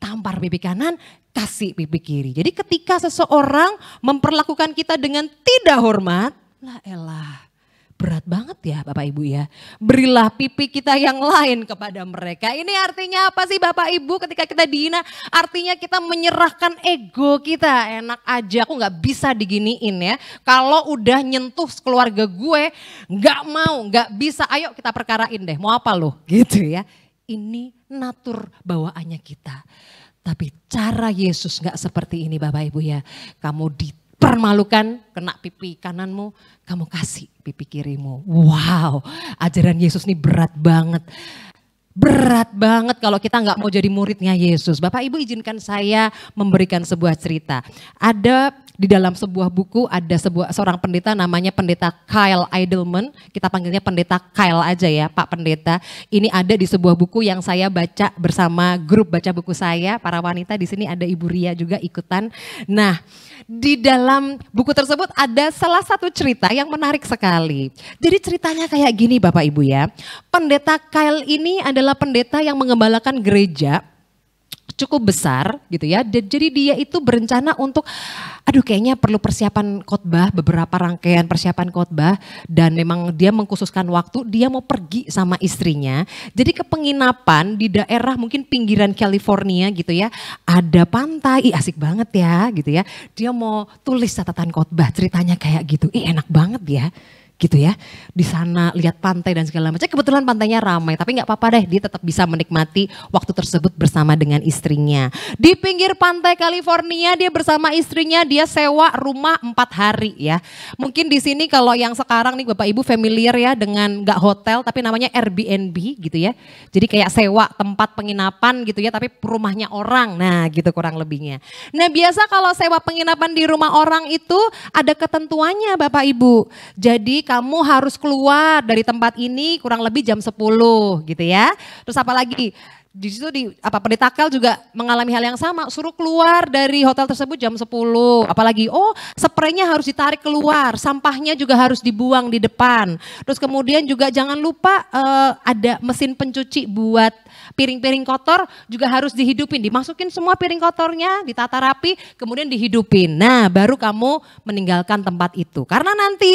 Tampar pipi kanan, kasih pipi kiri. Jadi ketika seseorang memperlakukan kita dengan tidak hormat, lah elah, berat banget ya Bapak Ibu ya. Berilah pipi kita yang lain kepada mereka. Ini artinya apa sih Bapak Ibu ketika kita dihina? Artinya kita menyerahkan ego kita. Enak aja, aku gak bisa diginiin ya. Kalau udah nyentuh keluarga gue, gak mau, gak bisa. Ayo kita perkarain deh, mau apa lo? Gitu ya. Ini natur bawaannya kita. Tapi cara Yesus gak seperti ini Bapak Ibu ya. Kamu dipermalukan, kena pipi kananmu, kamu kasih pipi kirimu. Wow, ajaran Yesus ini berat banget. Berat banget kalau kita nggak mau jadi muridnya Yesus. Bapak Ibu izinkan saya memberikan sebuah cerita. Ada di dalam sebuah buku ada seorang pendeta namanya Pendeta Kyle Idleman. Kita panggilnya Pendeta Kyle aja ya Pak Pendeta. Ini ada di sebuah buku yang saya baca bersama grup baca buku saya. Para wanita di sini ada Ibu Ria juga ikutan. Nah di dalam buku tersebut ada salah satu cerita yang menarik sekali. Jadi ceritanya kayak gini Bapak Ibu ya. Pendeta Kyle ini adalah pendeta yang mengembalakan gereja cukup besar gitu ya. Jadi dia itu berencana untuk kayaknya perlu persiapan khotbah, beberapa rangkaian persiapan khotbah, dan memang dia mengkhususkan waktu dia mau pergi sama istrinya. Jadi ke penginapan di daerah mungkin pinggiran California gitu ya. Ada pantai, asik banget ya gitu ya. Dia mau tulis catatan khotbah, ceritanya kayak gitu. Enak banget ya. Gitu ya, di sana lihat pantai dan segala macam. Kebetulan pantainya ramai, tapi nggak apa-apa deh, dia tetap bisa menikmati waktu tersebut bersama dengan istrinya. Di pinggir pantai California dia bersama istrinya, dia sewa rumah 4 hari ya. Mungkin di sini kalau yang sekarang nih Bapak Ibu familiar ya dengan nggak hotel tapi namanya Airbnb gitu ya. Jadi kayak sewa tempat penginapan gitu ya, tapi rumahnya orang. Nah gitu kurang lebihnya. Nah biasa kalau sewa penginapan di rumah orang itu ada ketentuannya Bapak Ibu. Jadi kamu harus keluar dari tempat ini kurang lebih jam 10 gitu ya. Terus apalagi di situ Pendeta Kyle juga mengalami hal yang sama, suruh keluar dari hotel tersebut jam 10. Apalagi spraynya harus ditarik keluar, sampahnya juga harus dibuang di depan. Terus kemudian juga jangan lupa ada mesin pencuci buat piring-piring kotor juga harus dihidupin, dimasukin semua piring kotornya, ditata rapi, kemudian dihidupin. Nah, baru kamu meninggalkan tempat itu. Karena nanti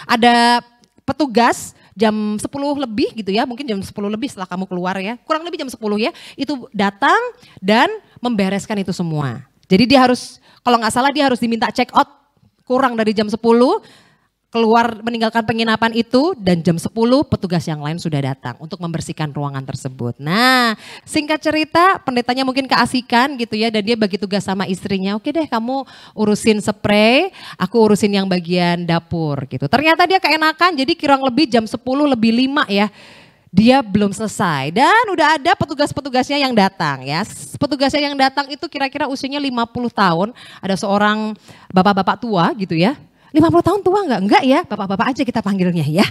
ada petugas jam 10 lebih gitu ya, mungkin jam 10 lebih setelah kamu keluar ya, kurang lebih jam 10 ya, itu datang dan membereskan itu semua. Jadi dia harus, kalau nggak salah dia harus diminta check out kurang dari jam 10, keluar meninggalkan penginapan itu, dan jam 10 petugas yang lain sudah datang untuk membersihkan ruangan tersebut. Nah singkat cerita pendetanya mungkin keasikan gitu ya, dan dia bagi tugas sama istrinya, oke deh kamu urusin spray, aku urusin yang bagian dapur gitu. Ternyata dia keenakan, jadi kurang lebih jam 10 lebih 5 ya. Dia belum selesai dan udah ada petugas-petugasnya yang datang ya. Petugasnya yang datang itu kira-kira usianya 50 tahun, ada seorang bapak-bapak tua gitu ya. 50 tahun tua enggak? Enggak ya, bapak-bapak aja kita panggilnya ya.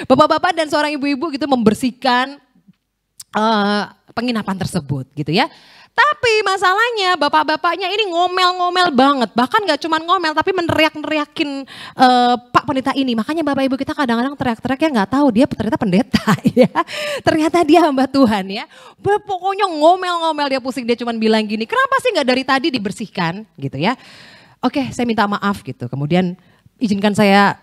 Bapak-bapak dan seorang ibu-ibu gitu membersihkan penginapan tersebut gitu ya. Tapi masalahnya bapak-bapaknya ini ngomel-ngomel banget. Bahkan gak cuma ngomel tapi meneriak-neriakin Pak Pendeta ini. Makanya Bapak Ibu kita kadang-kadang teriak-teriak ya gak tahu dia ternyata pendeta ya. Ternyata dia hamba Tuhan ya. Pokoknya ngomel-ngomel, dia pusing, dia cuma bilang gini, kenapa sih gak dari tadi dibersihkan gitu ya. Oke, saya minta maaf gitu. Kemudian izinkan saya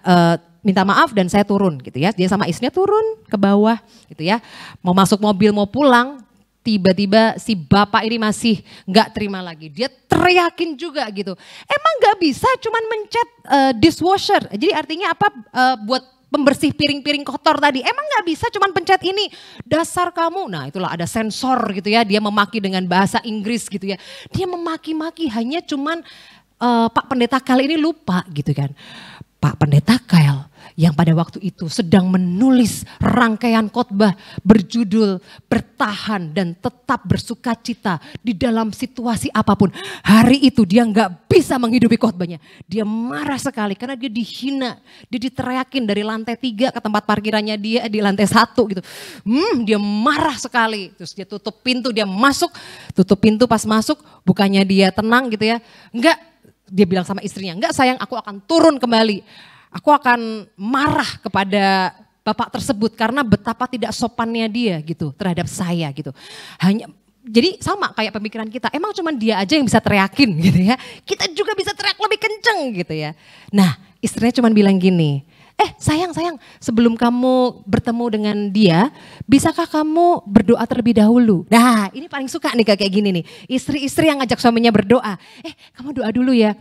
minta maaf dan saya turun gitu ya. Dia sama istrinya turun ke bawah gitu ya. Mau masuk mobil mau pulang, tiba-tiba si bapak ini masih nggak terima lagi. Dia teriakin juga gitu. Emang nggak bisa cuman mencet dishwasher. Jadi artinya apa, buat pembersih piring-piring kotor tadi. Emang nggak bisa cuman pencet ini, dasar kamu. Nah itulah ada sensor gitu ya. Dia memaki dengan bahasa Inggris gitu ya. Dia memaki-maki hanya cuman Pak Pendeta Kyle ini lupa gitu kan. Pak Pendeta Kyle yang pada waktu itu sedang menulis rangkaian khotbah berjudul bertahan dan tetap bersukacita di dalam situasi apapun. Hari itu dia nggak bisa menghidupi khotbahnya. Dia marah sekali karena dia dihina, dia diteriakin dari lantai 3 ke tempat parkirannya dia di lantai 1 gitu. Dia marah sekali. Terus dia tutup pintu, dia masuk, tutup pintu pas masuk, bukannya dia tenang gitu ya. Enggak, dia bilang sama istrinya, enggak sayang, aku akan turun kembali. Aku akan marah kepada bapak tersebut karena betapa tidak sopannya dia gitu terhadap saya gitu. Jadi sama kayak pemikiran kita, emang cuma dia aja yang bisa teriakin gitu ya. Kita juga bisa teriak lebih kenceng gitu ya. Nah istrinya cuma bilang gini, sayang, sebelum kamu bertemu dengan dia, bisakah kamu berdoa terlebih dahulu? Nah ini paling suka nih kayak gini nih, istri-istri yang ngajak suaminya berdoa. Kamu doa dulu ya,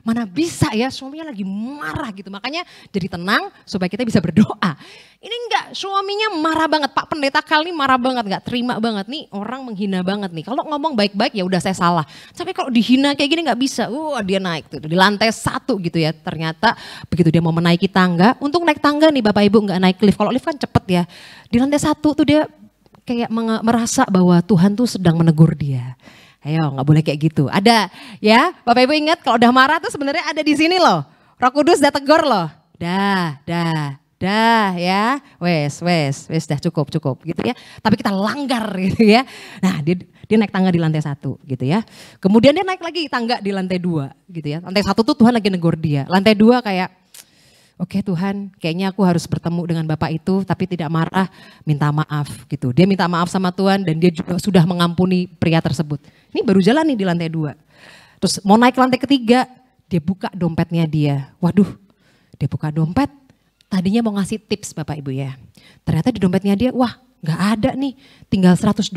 mana bisa ya, suaminya lagi marah gitu. Makanya jadi tenang supaya kita bisa berdoa. Ini enggak, suaminya marah banget, Pak Pendeta Kyle ini marah banget, enggak terima banget. Nih orang menghina banget nih, kalau ngomong baik-baik ya udah saya salah. Tapi kalau dihina kayak gini enggak bisa, dia naik tuh di lantai 1 gitu ya. Ternyata begitu dia mau menaiki tangga, untuk naik tangga nih Bapak Ibu enggak naik lift, kalau lift kan cepet ya. Di lantai 1 tuh dia kayak merasa bahwa Tuhan tuh sedang menegur dia. Ayo, nggak boleh kayak gitu. Ada ya, Bapak Ibu ingat kalau udah marah tuh sebenarnya ada di sini loh. Roh Kudus udah tegur loh. Dah ya, wes dah cukup gitu ya. Tapi kita langgar gitu ya. Nah dia naik tangga di lantai 1 gitu ya. Kemudian dia naik lagi tangga di lantai 2 gitu ya. Lantai 1 tuh Tuhan lagi negur dia. Lantai 2 kayak, oke Tuhan, kayaknya aku harus bertemu dengan Bapak itu tapi tidak marah, minta maaf gitu. Dia minta maaf sama Tuhan dan dia juga sudah mengampuni pria tersebut. Ini baru jalan nih di lantai 2. Terus mau naik lantai 3, dia buka dompetnya dia. Waduh, dia buka dompet, tadinya mau ngasih tips Bapak Ibu ya. Ternyata di dompetnya dia, wah gak ada nih, tinggal $100.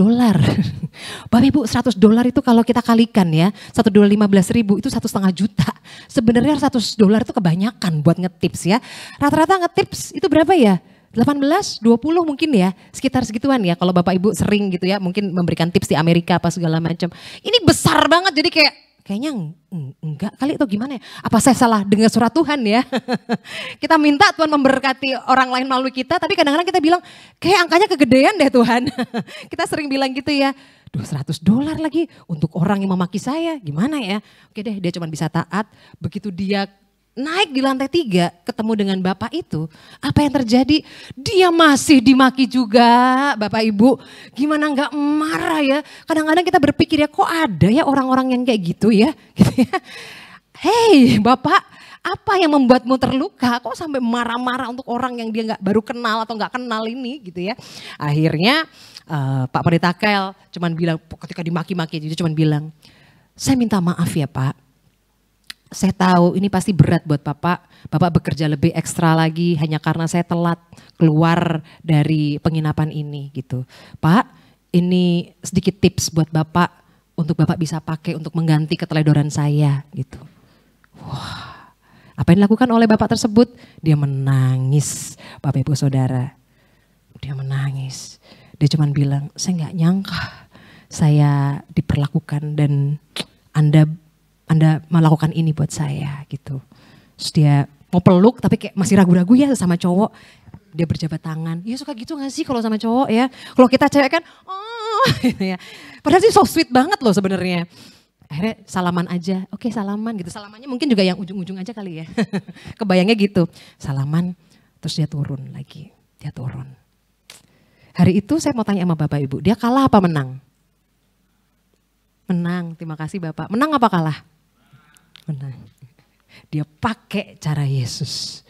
Bapak Ibu $100 itu kalau kita kalikan ya, $1 15.000 itu 1,5 juta. Sebenarnya $100 itu kebanyakan buat ngetips ya. Rata-rata ngetips itu berapa ya? 18, 20 mungkin ya, sekitar segituan ya. Kalau Bapak Ibu sering gitu ya, mungkin memberikan tips di Amerika apa segala macam. Ini besar banget, jadi kayaknya enggak kali atau gimana ya? Apa saya salah dengar surat Tuhan ya? Kita minta Tuhan memberkati orang lain melalui kita, tapi kadang-kadang kita bilang, kayak angkanya kegedean deh Tuhan. Kita sering bilang gitu ya, duh $100 lagi untuk orang yang memaki saya, gimana ya? Oke deh, dia cuma bisa taat. Begitu dia naik di lantai 3 ketemu dengan Bapak itu, apa yang terjadi? Dia masih dimaki juga Bapak Ibu. Gimana nggak marah ya? Kadang-kadang kita berpikir ya kok ada ya orang-orang yang kayak gitu ya. Gitu ya. Hei Bapak, apa yang membuatmu terluka? Kok sampai marah-marah untuk orang yang dia nggak baru kenal atau nggak kenal ini gitu ya. Akhirnya Pak Pendeta Kel cuman bilang, ketika dimaki-maki dia cuman bilang, saya minta maaf ya Pak. Saya tahu ini pasti berat buat Bapak bekerja lebih ekstra lagi hanya karena saya telat keluar dari penginapan ini gitu. Pak, ini sedikit tips buat Bapak untuk Bapak bisa pakai untuk mengganti keteledoran saya gitu. Wah, apa yang dilakukan oleh Bapak tersebut? Dia menangis, Bapak Ibu Saudara. Dia menangis, dia cuma bilang, saya gak nyangka saya diperlakukan dan Anda melakukan ini buat saya gitu. Terus dia mau peluk tapi kayak masih ragu-ragu ya sama cowok. Dia berjabat tangan. Ya suka gitu gak sih kalau sama cowok ya. Kalau kita cewek kan, oh gitu ya. Padahal sih so sweet banget loh sebenarnya. Akhirnya salaman aja. Oke salaman gitu. Salamannya mungkin juga yang ujung-ujung aja kali ya. Kebayangnya gitu. Salaman terus dia turun lagi. Dia turun. Hari itu saya mau tanya sama Bapak Ibu. Dia kalah apa menang? Menang, terima kasih Bapak. Menang apa kalah? Menang. Dia pakai cara Yesus.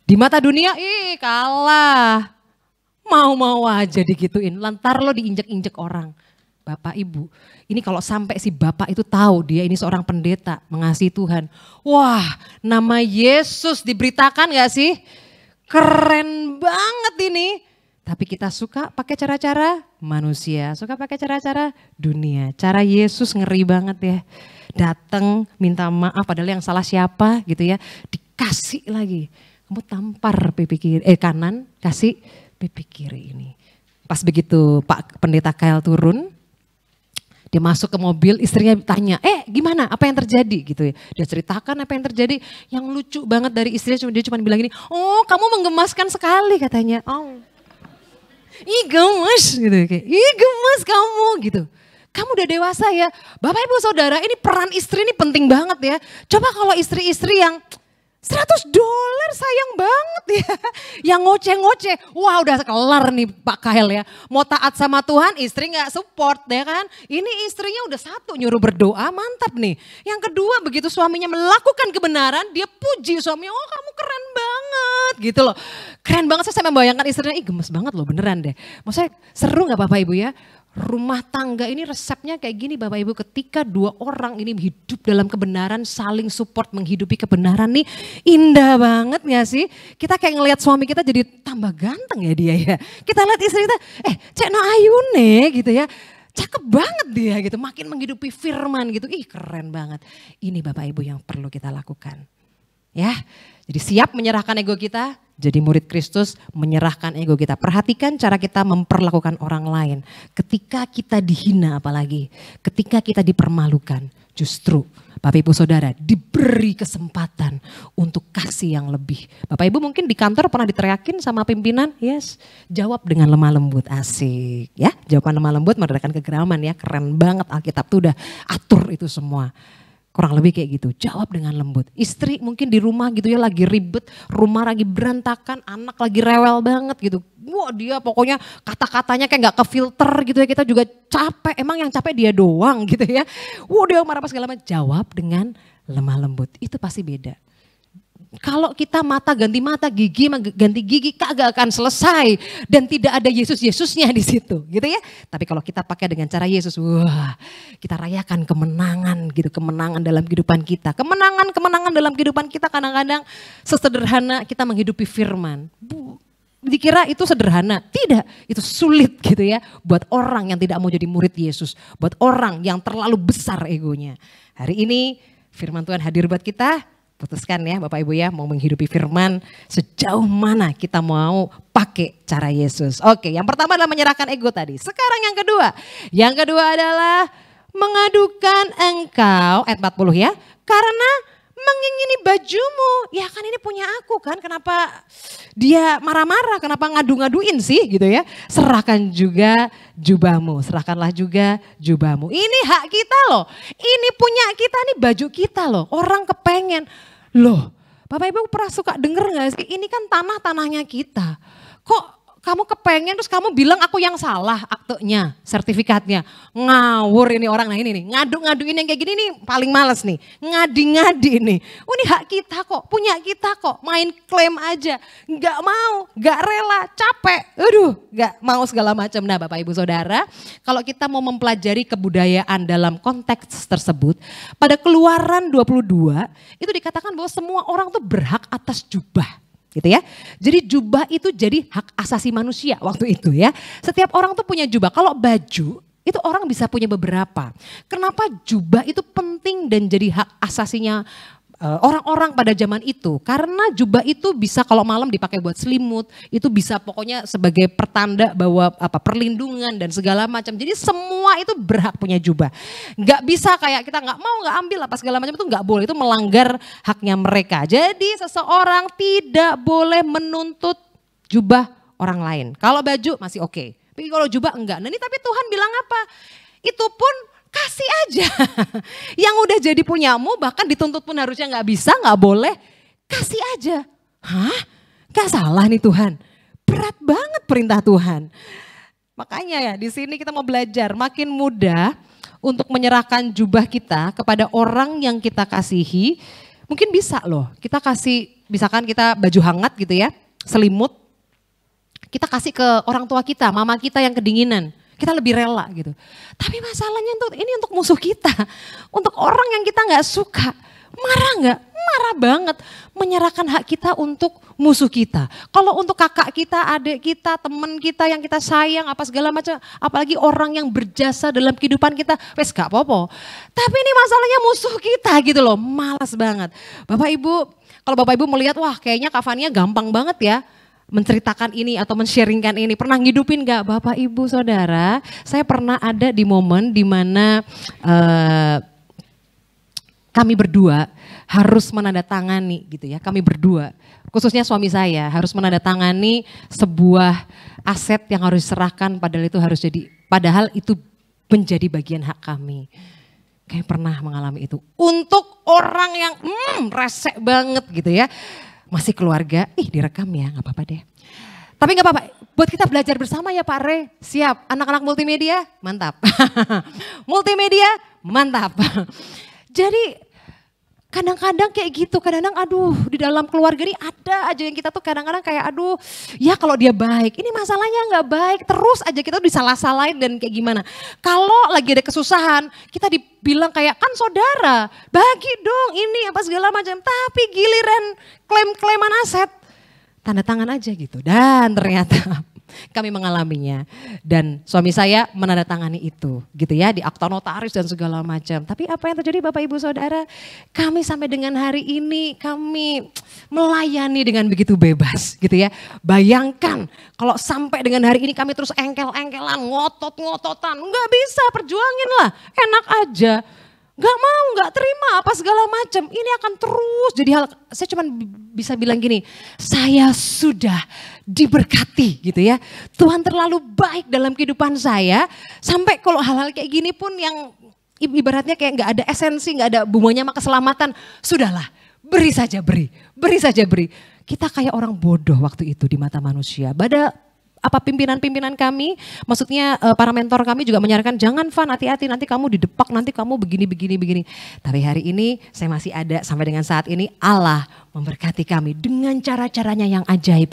Di mata dunia, kalah. Mau-mau aja digituin. Lantar lo diinjek-injek orang. Bapak Ibu, ini kalau sampai si Bapak itu tahu dia ini seorang pendeta mengasihi Tuhan. Wah, nama Yesus diberitakan gak sih? Keren banget ini. Tapi kita suka pakai cara-cara manusia, suka pakai cara-cara dunia. Cara Yesus ngeri banget ya. Datang minta maaf padahal yang salah siapa gitu ya. Dikasih lagi. Kamu tampar pipi kiri, kanan, kasih pipi kiri ini. Pas begitu Pak Pendeta Kyle turun, dia masuk ke mobil, istrinya tanya, gimana, apa yang terjadi gitu ya. Dia ceritakan apa yang terjadi, yang lucu banget dari istrinya, dia cuma bilang gini, oh kamu menggemaskan sekali katanya. Oh, ih gemes gitu, kayak, ih gemes kamu gitu. Kamu udah dewasa ya, Bapak Ibu Saudara ini peran istri ini penting banget ya. Coba kalau istri-istri yang $100 sayang banget ya. Yang ngoceh-ngoceh, wah udah kelar nih Pak Kael ya. Mau taat sama Tuhan istri gak support ya kan. Ini istrinya udah satu nyuruh berdoa, mantap nih. Yang kedua begitu suaminya melakukan kebenaran, dia puji suaminya, oh kamu keren banget gitu loh. Keren banget, saya membayangkan istrinya, gemes banget loh beneran deh. Maksudnya seru gak Bapak Ibu ya? Rumah tangga ini resepnya kayak gini Bapak Ibu, ketika dua orang ini hidup dalam kebenaran, saling support menghidupi kebenaran nih, indah banget gak sih? Kita kayak ngelihat suami kita jadi tambah ganteng ya dia ya. Kita lihat istri kita, cek no ayune gitu ya. Cakep banget dia gitu, makin menghidupi firman gitu, ih keren banget. Ini Bapak Ibu yang perlu kita lakukan. Ya, jadi siap menyerahkan ego kita, jadi murid Kristus menyerahkan ego kita. Perhatikan cara kita memperlakukan orang lain. Ketika kita dihina apalagi, ketika kita dipermalukan, justru Bapak Ibu Saudara diberi kesempatan untuk kasih yang lebih. Bapak Ibu mungkin di kantor pernah diteriakin sama pimpinan, yes, jawab dengan lemah lembut, asik. Ya, jawaban lemah lembut meredakan kegeraman ya, keren banget Alkitab tuh udah atur itu semua. Kurang lebih kayak gitu, jawab dengan lembut. Istri mungkin di rumah gitu ya lagi ribet, rumah lagi berantakan, anak lagi rewel banget gitu. Wah dia pokoknya kata-katanya kayak gak kefilter gitu ya, kita juga capek, emang yang capek dia doang gitu ya. Wah dia marah apa segala macam, jawab dengan lemah lembut, itu pasti beda. Kalau kita mata ganti mata, gigi ganti gigi, kagak akan selesai dan tidak ada Yesus-Yesusnya di situ, gitu ya. Tapi kalau kita pakai dengan cara Yesus, wah, kita rayakan kemenangan gitu, kemenangan dalam kehidupan kita. Kemenangan dalam kehidupan kita kadang-kadang sesederhana kita menghidupi firman. Dikira itu sederhana, tidak, itu sulit gitu ya buat orang yang tidak mau jadi murid Yesus, buat orang yang terlalu besar egonya. Hari ini firman Tuhan hadir buat kita. Putuskan ya Bapak Ibu ya, mau menghidupi firman sejauh mana kita mau pakai cara Yesus. Oke, yang pertama adalah menyerahkan ego tadi. Sekarang yang kedua. Yang kedua adalah mengadukan engkau, ayat 40 ya. Karena mengingini bajumu, ya kan ini punya aku kan, kenapa dia marah-marah, kenapa ngadu-ngaduin sih gitu ya. Serahkan juga jubahmu, serahkanlah juga jubahmu. Ini hak kita loh, ini punya kita, ini baju kita loh. Orang kepengen, loh Bapak Ibu pernah suka denger gak sih, ini kan tanah-tanahnya kita. Kok kamu kepengen terus kamu bilang aku yang salah aktenya, sertifikatnya. Ngawur ini orang, nah ini nih, ngadu-ngaduin yang kayak gini nih paling males nih. Ngadi-ngadi nih, oh ini hak kita kok, punya kita kok, main klaim aja. Gak mau, gak rela, capek, gak mau segala macam. Nah Bapak Ibu Saudara, kalau kita mau mempelajari kebudayaan dalam konteks tersebut, pada Keluaran 22 itu dikatakan bahwa semua orang tuh berhak atas jubah. Gitu ya. Jadi jubah itu jadi hak asasi manusia waktu itu ya. Setiap orang tuh punya jubah. Kalau baju itu orang bisa punya beberapa. Kenapa jubah itu penting dan jadi hak asasinya orang-orang pada zaman itu? Karena jubah itu bisa kalau malam dipakai buat selimut, itu bisa pokoknya sebagai pertanda bahwa perlindungan dan segala macam. Jadi semua itu berhak punya jubah. Nggak bisa kayak kita nggak ambil apa segala macam, itu nggak boleh, itu melanggar haknya mereka. Jadi seseorang tidak boleh menuntut jubah orang lain. Kalau baju masih oke, tapi kalau jubah enggak. Nah ini tapi Tuhan bilang apa? Itu pun kasih aja. Yang udah jadi punyamu bahkan dituntut pun harusnya gak bisa, gak boleh. Kasih aja. Hah? Gak salah nih Tuhan. Berat banget perintah Tuhan. Makanya ya di sini kita mau belajar makin mudah untuk menyerahkan jubah kita kepada orang yang kita kasihi. Mungkin bisa loh kita kasih, misalkan kita baju hangat gitu ya, selimut. Kita kasih ke orang tua kita, mama kita yang kedinginan. Kita lebih rela gitu. Tapi masalahnya ini untuk musuh kita. Untuk orang yang kita gak suka. Marah gak? Marah banget. Menyerahkan hak kita untuk musuh kita. Kalau untuk kakak kita, adik kita, teman kita yang kita sayang, apa segala macam. Apalagi orang yang berjasa dalam kehidupan kita. Wes gak apa-apa. Tapi ini masalahnya musuh kita gitu loh. Malas banget. Bapak Ibu, kalau Bapak Ibu melihat wah kayaknya Kak Fania gampang banget ya menceritakan ini atau men-sharingkan ini. Pernah ngidupin gak Bapak Ibu Saudara? Saya pernah ada di momen di mana kami berdua harus menandatangani gitu ya. Kami berdua, khususnya suami saya harus menandatangani sebuah aset yang harus diserahkan padahal itu menjadi bagian hak kami. Kayak pernah mengalami itu. Untuk orang yang resek banget gitu ya. Masih keluarga, direkam ya, gak apa-apa deh. Tapi gak apa-apa, buat kita belajar bersama ya Pak Re. Siap, anak-anak multimedia, mantap. Multimedia, mantap. Jadi kadang-kadang kayak gitu, kadang-kadang di dalam keluarga ini ada aja yang kita tuh kadang-kadang kayak ya kalau dia baik, ini masalahnya gak baik. Terus aja kita tuh disalah-salahin dan kayak gimana. Kalau lagi ada kesusahan, kita dibilang kayak kan saudara, bagi dong ini apa segala macam. Tapi giliran klaim-klaiman aset, tanda tangan aja gitu. Dan ternyata Kami mengalaminya. Dan suami saya menandatangani itu gitu ya, di akta notaris dan segala macam. Tapi apa yang terjadi Bapak Ibu Saudara? Kami sampai dengan hari ini kami melayani dengan begitu bebas gitu ya. Bayangkan kalau sampai dengan hari ini kami terus engkel-engkelan, ngotot-ngototan. Enggak bisa, perjuangin lah, enak aja. Gak mau, gak terima apa segala macam. Ini akan terus jadi hal, saya cuma bisa bilang gini, saya sudah diberkati gitu ya. Tuhan terlalu baik dalam kehidupan saya, sampai kalau hal-hal kayak gini pun yang ibaratnya kayak gak ada esensi, gak ada bunganya sama keselamatan. Sudahlah, beri saja beri, beri saja beri. Kita kayak orang bodoh waktu itu di mata manusia. Apa pimpinan-pimpinan kami, maksudnya para mentor kami juga menyarankan jangan Van, hati-hati nanti kamu didepak, nanti kamu begini. Tapi hari ini saya masih ada sampai dengan saat ini, Allah memberkati kami dengan cara-caranya yang ajaib.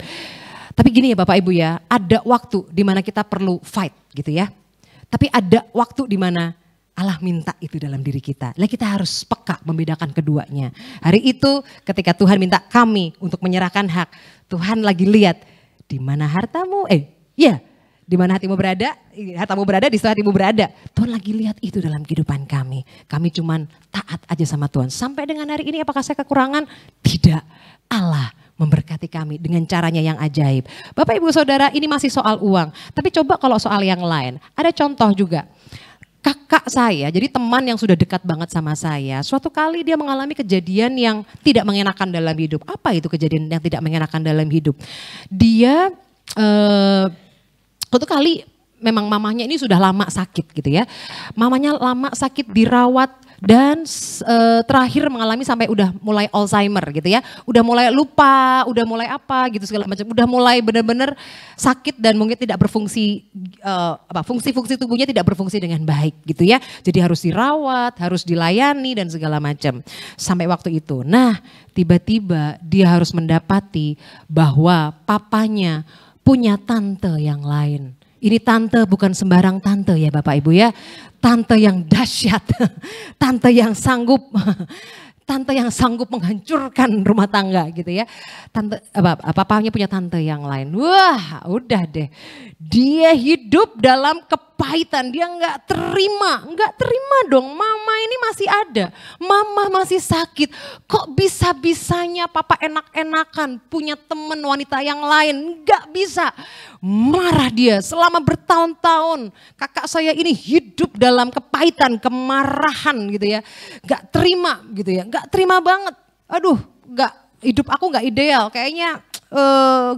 Tapi gini ya Bapak Ibu ya, ada waktu di mana kita perlu fight gitu ya. Tapi ada waktu di mana Allah minta itu dalam diri kita. Lah kita harus peka membedakan keduanya. Hari itu ketika Tuhan minta kami untuk menyerahkan hak, Tuhan lagi lihat di mana hartamu, di mana hatimu berada, hartamu berada, di sana hatimu berada. Tuhan lagi lihat itu dalam kehidupan kami. Kami cuman taat aja sama Tuhan. Sampai dengan hari ini apakah saya kekurangan? Tidak. Allah memberkati kami dengan caranya yang ajaib. Bapak Ibu Saudara, ini masih soal uang. Tapi coba kalau soal yang lain. Ada contoh juga. Kakak saya, jadi teman yang sudah dekat banget sama saya, suatu kali dia mengalami kejadian yang tidak mengenakan dalam hidup. Apa itu kejadian yang tidak mengenakan dalam hidup? Dia suatu kali memang mamanya ini sudah lama sakit gitu ya. Mamanya lama sakit dirawat dan terakhir mengalami sampai udah mulai Alzheimer gitu ya. Udah mulai lupa, udah mulai apa gitu segala macam. Udah mulai benar-benar sakit dan mungkin tidak berfungsi, fungsi-fungsi tubuhnya tidak berfungsi dengan baik gitu ya. Jadi harus dirawat, harus dilayani dan segala macam. Sampai waktu itu. Nah tiba-tiba dia harus mendapati bahwa papanya punya tante yang lain. Ini tante bukan sembarang tante ya Bapak Ibu ya. Tante yang dahsyat, tante yang sanggup menghancurkan rumah tangga gitu ya. Papanya punya tante yang lain. Wah udah deh, dia hidup dalam kepahitan, dia nggak terima dong. Mama ini masih ada, mama masih sakit. Kok bisa-bisanya papa enak-enakan punya teman wanita yang lain? Nggak bisa. Marah dia selama bertahun-tahun. Kakak saya ini hidup dalam kepahitan, kemarahan gitu ya. Gak terima gitu ya, gak terima banget. Aduh, hidup aku gak ideal, kayaknya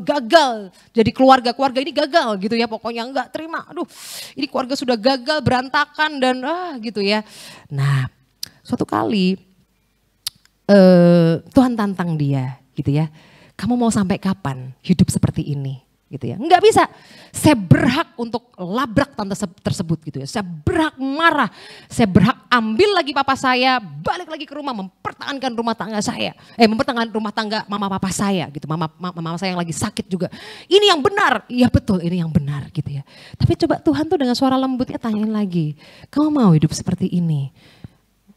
gagal. Jadi keluarga ini gagal gitu ya, pokoknya gak terima. Aduh, ini keluarga sudah gagal, berantakan dan gitu ya. Nah, suatu kali Tuhan tantang dia gitu ya. Kamu mau sampai kapan hidup seperti ini? Gitu ya. Enggak bisa. Saya berhak untuk labrak tante tersebut gitu ya. Saya berhak marah. Saya berhak ambil lagi papa saya, balik lagi ke rumah, mempertahankan rumah tangga saya. Mempertahankan rumah tangga mama papa saya gitu. Mama saya yang lagi sakit juga. Ini yang benar. Iya betul, ini yang benar gitu ya. Tapi coba Tuhan tuh dengan suara lembutnya tanyain lagi. Kamu mau hidup seperti ini?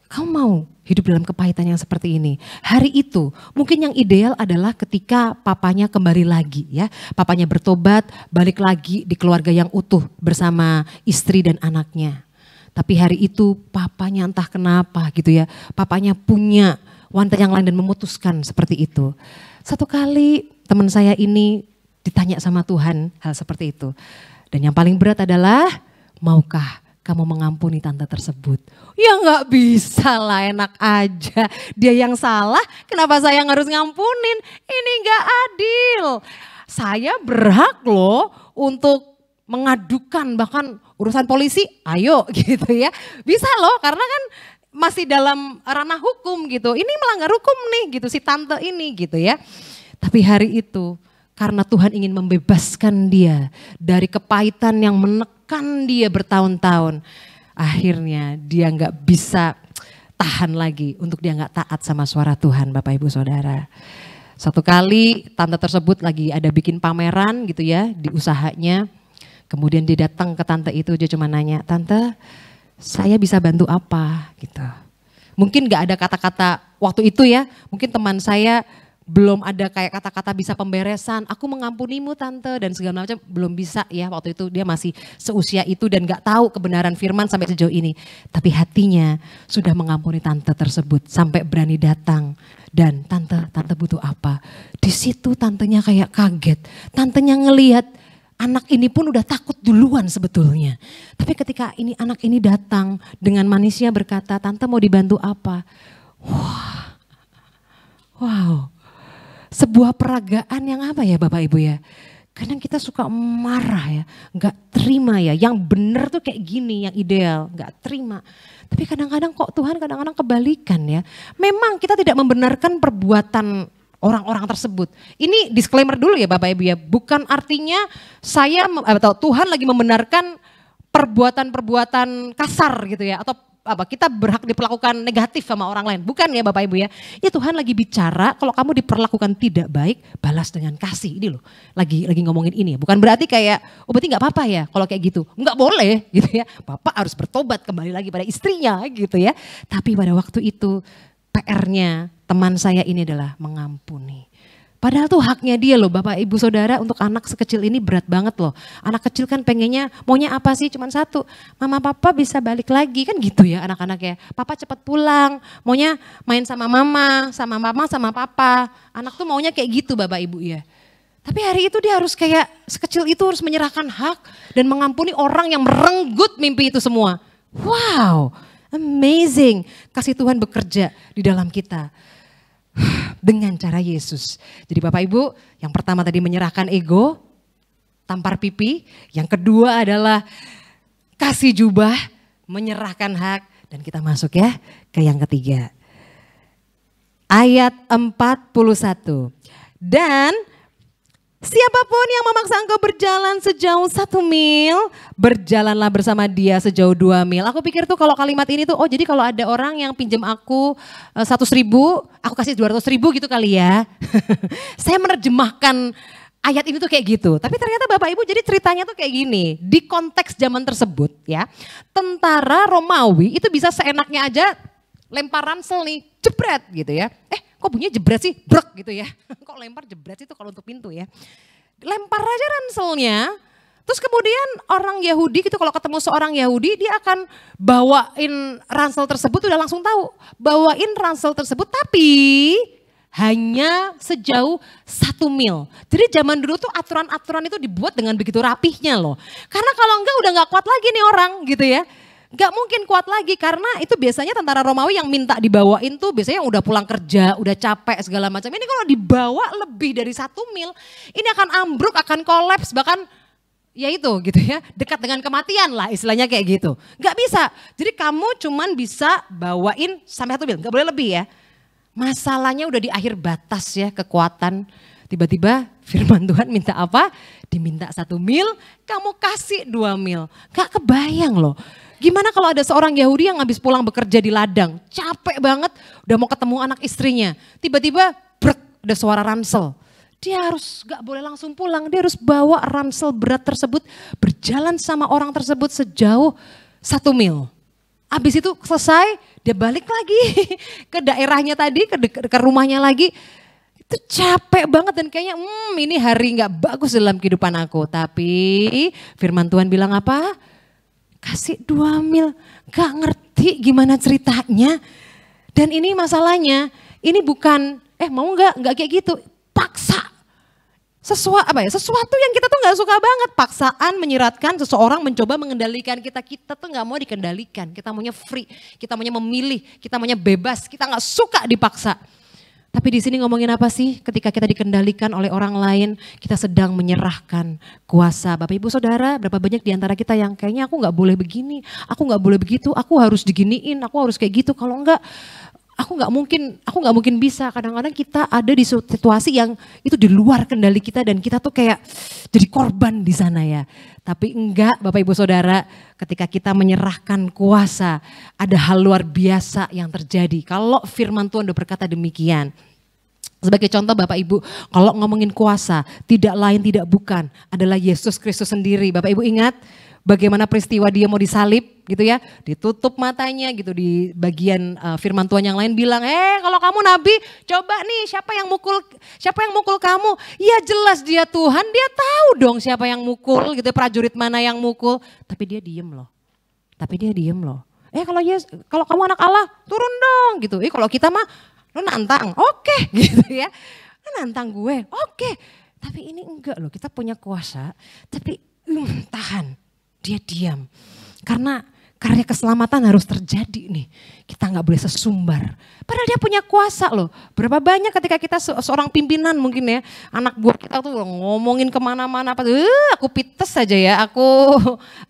Kamu mau hidup dalam kepahitan yang seperti ini? Hari itu mungkin yang ideal adalah ketika papanya kembali lagi ya. Papanya bertobat, balik lagi di keluarga yang utuh bersama istri dan anaknya. Tapi hari itu papanya entah kenapa gitu ya. Papanya punya wanita yang lain dan memutuskan seperti itu. Satu kali teman saya ini ditanya sama Tuhan hal seperti itu. Dan yang paling berat adalah, maukah kamu mengampuni tante tersebut? Ya nggak bisa lah, enak aja. Dia yang salah, kenapa saya harus ngampunin? Ini nggak adil. Saya berhak loh untuk mengadukan, bahkan urusan polisi, ayo gitu ya. Bisa loh, karena kan masih dalam ranah hukum gitu. Ini melanggar hukum nih gitu si tante ini gitu ya. Tapi hari itu karena Tuhan ingin membebaskan dia dari kepahitan yang menekan dia bertahun-tahun. Akhirnya dia nggak bisa tahan lagi untuk dia nggak taat sama suara Tuhan, Bapak Ibu Saudara. Satu kali tante tersebut lagi ada bikin pameran gitu ya di usahanya. Kemudian dia datang ke tante itu, dia cuma nanya, "Tante, saya bisa bantu apa?" gitu. Mungkin nggak ada kata-kata waktu itu ya, mungkin teman saya belum ada kayak kata-kata bisa pemberesan, aku mengampunimu tante dan segala macam, belum bisa ya. Waktu itu dia masih seusia itu dan gak tahu kebenaran firman sampai sejauh ini. Tapi hatinya sudah mengampuni tante tersebut sampai berani datang. Dan tante butuh apa? Di situ tantenya kayak kaget, tantenya ngelihat anak ini pun udah takut duluan sebetulnya. Tapi ketika anak ini datang dengan manisnya berkata, tante mau dibantu apa? Wow. Sebuah peragaan yang apa ya Bapak Ibu ya. Kadang kita suka marah ya, gak terima ya. Yang benar tuh kayak gini, yang ideal, gak terima. Tapi kadang-kadang kok Tuhan kadang-kadang kebalikan ya. Memang kita tidak membenarkan perbuatan orang-orang tersebut. Ini disclaimer dulu ya Bapak Ibu ya. Bukan artinya atau Tuhan lagi membenarkan perbuatan-perbuatan kasar gitu ya. Atau kita berhak diperlakukan negatif sama orang lain. Bukan ya Bapak Ibu ya. Ya Tuhan lagi bicara kalau kamu diperlakukan tidak baik, balas dengan kasih. Ini loh, lagi ngomongin ini ya. Bukan berarti kayak, berarti gak apa-apa ya kalau kayak gitu. Enggak boleh gitu ya. Bapak harus bertobat kembali lagi pada istrinya gitu ya. Tapi pada waktu itu PR-nya teman saya ini adalah mengampuni. Padahal tuh haknya dia loh Bapak Ibu Saudara, untuk anak sekecil ini berat banget loh. Anak kecil kan pengennya maunya apa sih, cuman satu, mama papa bisa balik lagi kan gitu ya anak-anak ya. Papa cepet pulang, maunya main sama mama sama papa. Anak tuh maunya kayak gitu Bapak Ibu ya. Tapi hari itu dia harus kayak sekecil itu harus menyerahkan hak dan mengampuni orang yang merenggut mimpi itu semua. Wow, amazing. Kasih Tuhan bekerja di dalam kita. Dengan cara Yesus. Jadi Bapak Ibu, yang pertama tadi menyerahkan ego, tampar pipi. Yang kedua adalah kasih jubah, menyerahkan hak. Dan kita masuk ya ke yang ketiga. Ayat 41. Dan siapapun yang memaksa engkau berjalan sejauh 1 mil, berjalanlah bersama dia sejauh 2 mil. Aku pikir tuh kalau kalimat ini tuh, jadi kalau ada orang yang pinjam aku 100.000, aku kasih 200.000 gitu kali ya. Saya menerjemahkan ayat ini tuh kayak gitu. Tapi ternyata Bapak Ibu jadi ceritanya tuh kayak gini. Di konteks zaman tersebut ya, tentara Romawi itu bisa seenaknya aja lempar ransel nih, jebret gitu ya. Kok bunyinya jebret sih? Brek gitu ya. Kok lempar jebret itu kalau untuk pintu ya. Lempar aja ranselnya. Terus kemudian orang Yahudi gitu, kalau ketemu seorang Yahudi dia akan bawain ransel tersebut, udah langsung tahu. Bawain ransel tersebut tapi hanya sejauh 1 mil. Jadi zaman dulu tuh aturan-aturan itu dibuat dengan begitu rapihnya loh. Karena kalau enggak udah gak kuat lagi nih orang gitu ya. Gak mungkin kuat lagi karena itu biasanya tentara Romawi yang minta dibawain tuh biasanya yang udah pulang kerja, udah capek segala macam. Ini kalau dibawa lebih dari 1 mil, ini akan ambruk, akan kolaps, bahkan ya itu gitu ya, dekat dengan kematian lah istilahnya kayak gitu. Gak bisa, jadi kamu cuman bisa bawain sampai 1 mil, gak boleh lebih ya. Masalahnya udah di akhir batas ya kekuatan. Tiba-tiba firman Tuhan minta apa? Diminta 1 mil, kamu kasih 2 mil. Gak kebayang loh. Gimana kalau ada seorang Yahudi yang habis pulang bekerja di ladang, capek banget, udah mau ketemu anak istrinya. Tiba-tiba brek, ada suara ransel. Dia harus gak boleh langsung pulang, dia harus bawa ransel berat tersebut, berjalan sama orang tersebut sejauh 1 mil. Habis itu selesai, dia balik lagi ke daerahnya tadi, ke rumahnya lagi. Itu capek banget dan kayaknya ini hari gak bagus dalam kehidupan aku. Tapi firman Tuhan bilang apa? Kasih 2 mil, gak ngerti gimana ceritanya. Dan ini masalahnya, ini bukan mau gak kayak gitu, paksa. Sesuatu yang kita tuh gak suka banget. Paksaan menyiratkan seseorang mencoba mengendalikan kita. Kita tuh gak mau dikendalikan, kita maunya free, kita maunya memilih, kita maunya bebas, kita gak suka dipaksa. Tapi di sini ngomongin apa sih? Ketika kita dikendalikan oleh orang lain, kita sedang menyerahkan kuasa. Bapak Ibu Saudara, berapa banyak di antara kita yang kayaknya aku gak boleh begini, aku gak boleh begitu, aku harus diginiin, aku harus kayak gitu. Kalau enggak, aku gak mungkin bisa. Kadang-kadang kita ada di situasi yang itu di luar kendali kita dan kita tuh kayak jadi korban di sana ya. Tapi enggak Bapak Ibu Saudara, ketika kita menyerahkan kuasa, ada hal luar biasa yang terjadi. Kalau firman Tuhan udah berkata demikian. Sebagai contoh Bapak Ibu, kalau ngomongin kuasa, tidak lain tidak bukan adalah Yesus Kristus sendiri. Bapak Ibu ingat bagaimana peristiwa dia mau disalib gitu ya. Ditutup matanya gitu, di bagian firman Tuhan yang lain bilang, kalau kamu nabi coba nih siapa yang mukul kamu. Ya jelas dia Tuhan, dia tahu dong siapa yang mukul gitu, prajurit mana yang mukul. Tapi dia diem loh. Kalau kamu anak Allah turun dong gitu. Kalau kita mah lo nantang, oke gitu ya. Lo nantang gue, oke. Tapi ini enggak loh, kita punya kuasa. Tapi tahan, dia diam. Karena karya keselamatan harus terjadi nih. Kita nggak boleh sesumbar. Padahal dia punya kuasa loh. Berapa banyak ketika kita seorang pimpinan mungkin ya. Anak buah kita tuh ngomongin kemana-mana. Aku pites aja ya. Aku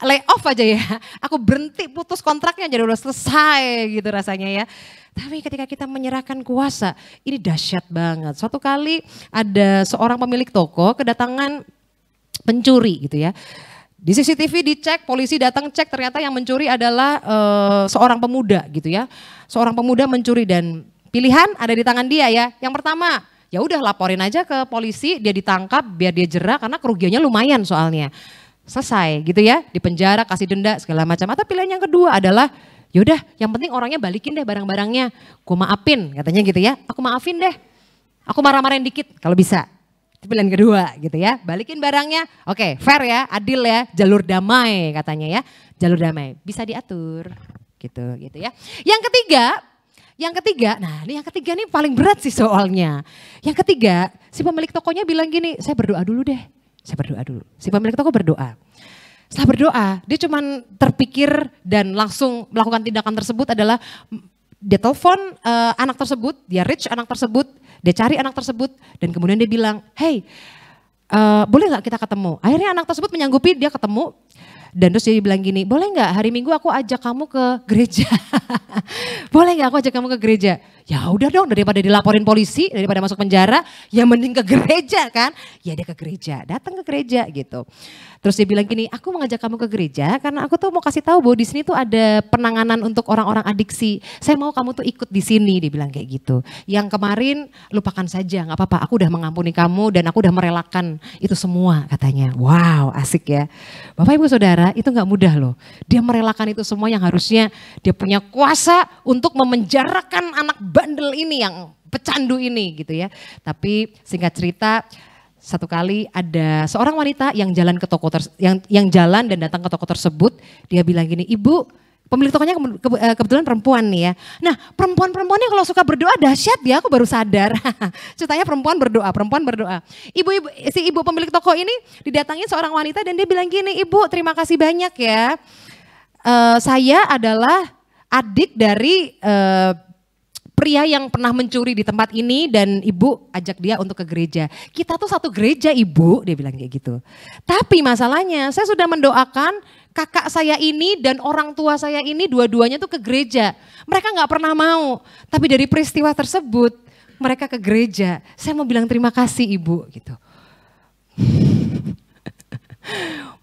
lay off aja ya. Aku berhenti putus kontraknya jadi udah selesai gitu rasanya ya. Tapi ketika kita menyerahkan kuasa, ini dahsyat banget. Suatu kali ada seorang pemilik toko kedatangan pencuri gitu ya. Di CCTV dicek, polisi datang cek, ternyata yang mencuri adalah seorang pemuda gitu ya. Seorang pemuda mencuri dan pilihan ada di tangan dia ya. Yang pertama, ya udah laporin aja ke polisi, dia ditangkap biar dia jera karena kerugiannya lumayan soalnya. Selesai gitu ya, dipenjara, kasih denda segala macam. Atau pilihan yang kedua adalah yaudah yang penting orangnya balikin deh barang-barangnya. Gue maafin katanya gitu ya, aku maafin deh. Aku marah-marahin dikit kalau bisa. Itu pilihan kedua gitu ya, balikin barangnya, oke fair ya, adil ya, jalur damai katanya ya, jalur damai bisa diatur gitu ya. Yang ketiga, nah ini yang ketiga nih paling berat sih soalnya. Yang ketiga, si pemilik tokonya bilang gini, saya berdoa dulu deh, si pemilik toko berdoa. Setelah berdoa, dia cuman terpikir dan langsung melakukan tindakan tersebut adalah dia telepon anak tersebut, dia reach anak tersebut, dia cari anak tersebut dan kemudian dia bilang, hey boleh gak kita ketemu? Akhirnya anak tersebut menyanggupi, dia ketemu dan terus dia bilang gini, boleh gak hari Minggu aku ajak kamu ke gereja? Boleh gak aku ajak kamu ke gereja? Ya udah dong, daripada dilaporin polisi, daripada masuk penjara, ya mending ke gereja kan? Ya dia ke gereja, datang ke gereja gitu. Terus dia bilang gini, aku mengajak kamu ke gereja karena aku tuh mau kasih tahu bahwa di sini tuh ada penanganan untuk orang-orang adiksi. Saya mau kamu tuh ikut di sini, dia bilang kayak gitu. Yang kemarin lupakan saja, nggak apa-apa. Aku udah mengampuni kamu dan aku udah merelakan itu semua katanya. Wow, asik ya. Bapak Ibu Saudara, itu nggak mudah loh. Dia merelakan itu semua yang harusnya dia punya kuasa untuk memenjarakan anak bandel ini yang pecandu ini gitu ya. Tapi singkat cerita, satu kali ada seorang wanita yang jalan ke toko yang jalan dan datang ke toko tersebut, dia bilang gini, "Ibu, pemilik tokonya kebetulan perempuan nih ya. Nah, perempuan-perempuan ini kalau suka berdoa dahsyat ya, aku baru sadar." Ceritanya perempuan berdoa. Ibu pemilik toko ini didatangin seorang wanita dan dia bilang gini, "Ibu, terima kasih banyak ya. Saya adalah adik dari pria yang pernah mencuri di tempat ini dan ibu ajak dia untuk ke gereja. Kita tuh satu gereja ibu," dia bilang kayak gitu. "Tapi masalahnya saya sudah mendoakan kakak saya ini dan orang tua saya ini dua-duanya tuh ke gereja. Mereka gak pernah mau. Tapi dari peristiwa tersebut mereka ke gereja. Saya mau bilang terima kasih ibu," gitu.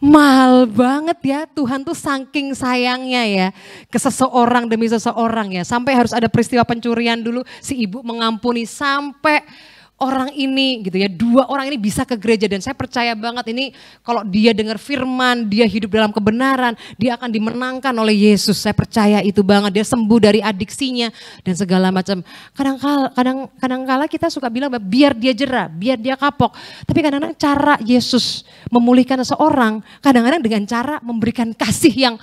Mahal banget ya, Tuhan tuh saking sayangnya ya ke seseorang demi seseorang ya. Sampai harus ada peristiwa pencurian dulu, si ibu mengampuni sampai orang ini gitu ya, 2 orang ini bisa ke gereja. Dan saya percaya banget ini kalau dia dengar firman, dia hidup dalam kebenaran, dia akan dimenangkan oleh Yesus. Saya percaya itu banget, dia sembuh dari adiksinya dan segala macam. Kadang-kala kita suka bilang biar dia jera, biar dia kapok. Tapi kadang-kadang cara Yesus memulihkan seseorang, kadang-kadang dengan cara memberikan kasih yang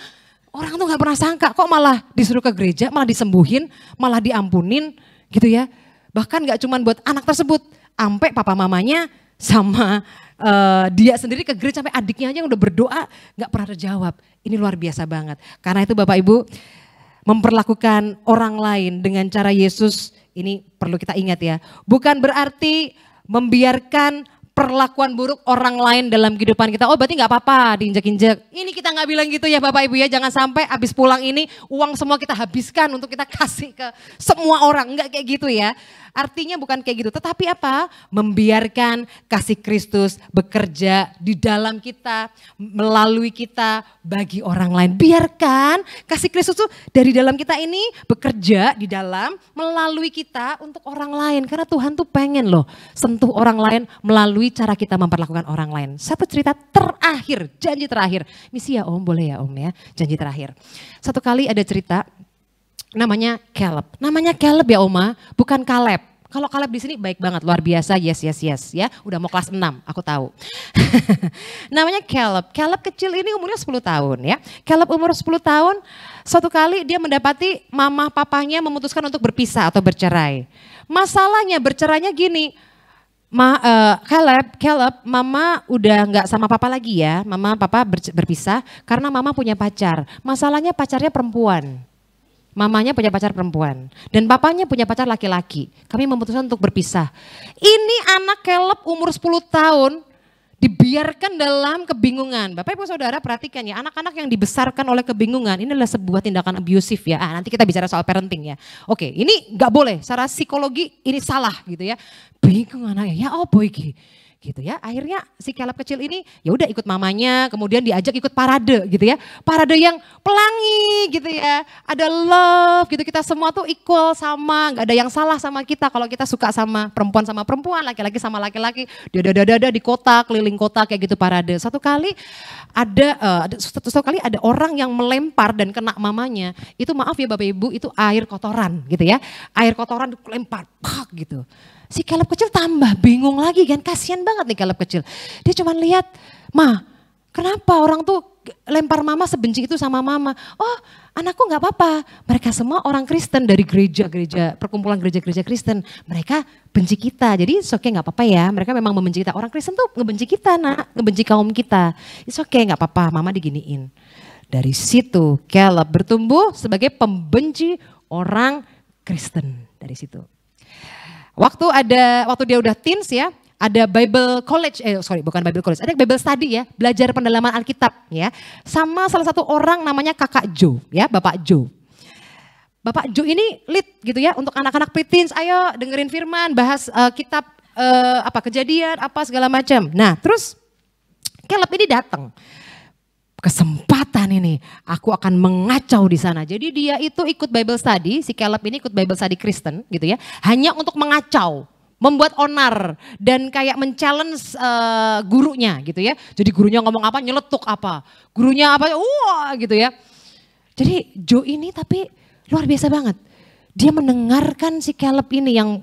orang tuh gak pernah sangka. Kok malah disuruh ke gereja, malah disembuhin, malah diampunin gitu ya. Bahkan gak cuma buat anak tersebut, sampai papa mamanya sama dia sendiri ke gereja, sampai adiknya aja yang udah berdoa gak pernah terjawab. Ini luar biasa banget. Karena itu Bapak Ibu, memperlakukan orang lain dengan cara Yesus, ini perlu kita ingat ya. Bukan berarti membiarkan perlakuan buruk orang lain dalam kehidupan kita. Oh berarti gak apa-apa diinjak-injak. Ini kita gak bilang gitu ya Bapak Ibu ya. Jangan sampai habis pulang ini uang semua kita habiskan untuk kita kasih ke semua orang. Enggak kayak gitu ya. Artinya bukan kayak gitu. Tetapi apa? Membiarkan kasih Kristus bekerja di dalam kita, melalui kita, bagi orang lain. Biarkan kasih Kristus tuh dari dalam kita ini bekerja di dalam, melalui kita untuk orang lain. Karena Tuhan tuh pengen loh sentuh orang lain melalui melalui cara kita memperlakukan orang lain. Satu cerita terakhir, janji terakhir. Misi ya Om, boleh ya Om ya, janji terakhir. Satu kali ada cerita namanya Caleb. Namanya Caleb ya Oma, bukan Caleb. Kalau Caleb di sini baik banget, luar biasa, yes ya. Udah mau kelas 6, aku tahu. Namanya Caleb. Caleb kecil ini umurnya 10 tahun ya. Caleb umur 10 tahun, suatu kali dia mendapati mama papanya memutuskan untuk berpisah atau bercerai. Masalahnya bercerainya gini, Caleb, mama udah nggak sama papa lagi ya. Mama papa berpisah karena mama punya pacar. Masalahnya pacarnya perempuan. Mamanya punya pacar perempuan dan papanya punya pacar laki-laki. Kami memutuskan untuk berpisah. Ini anak Caleb umur 10 tahun dibiarkan dalam kebingungan. Bapak Ibu Saudara perhatikan ya, anak-anak yang dibesarkan oleh kebingungan ini adalah sebuah tindakan abusif ya. Nanti kita bicara soal parenting ya. Oke, ini nggak boleh, secara psikologi ini salah gitu ya. Bingung anaknya, ya boy gitu ya. Akhirnya si Caleb kecil ini ya udah ikut mamanya, kemudian diajak ikut parade gitu ya. Parade yang pelangi gitu ya. Ada love gitu, kita semua tuh equal sama, nggak ada yang salah sama kita kalau kita suka sama perempuan, laki-laki sama laki-laki. Dada di kota, keliling kota kayak gitu parade. Satu kali ada orang yang melempar dan kena mamanya. Itu maaf ya Bapak Ibu, itu air kotoran gitu ya. Air kotoran dilempar, pak gitu. Si Caleb kecil tambah bingung lagi kan, kasihan banget nih Caleb kecil. Dia cuma lihat, kenapa orang tuh lempar mama sebenci itu sama mama? Oh, anakku nggak apa-apa. Mereka semua orang Kristen dari perkumpulan gereja-gereja Kristen. Mereka benci kita, jadi it's okay nggak apa-apa ya. Mereka memang membenci kita. Orang Kristen tuh ngebenci kita ngebenci kaum kita. It's okay nggak apa-apa, mama diginiin. Dari situ Caleb bertumbuh sebagai pembenci orang Kristen dari situ. Waktu dia udah teens ya, ada Bible College, bukan Bible College, ada Bible Study ya, belajar pendalaman Alkitab ya. Sama salah satu orang namanya Kakak Joe ya, Bapak Joe. Bapak Joe ini lead gitu ya untuk anak-anak preteens, ayo dengerin firman, bahas kitab kejadian, segala macam. Nah terus Caleb ini datang. Kesempatan ini, aku akan mengacau di sana. Jadi dia itu ikut Bible Study, si Caleb ini ikut Bible Study Kristen gitu ya. Hanya untuk mengacau, membuat onar dan kayak men-challenge gurunya gitu ya. Jadi gurunya ngomong apa, nyeletuk apa. Gurunya apa, wah gitu ya. Jadi Joe ini tapi luar biasa banget. Dia mendengarkan si Caleb ini yang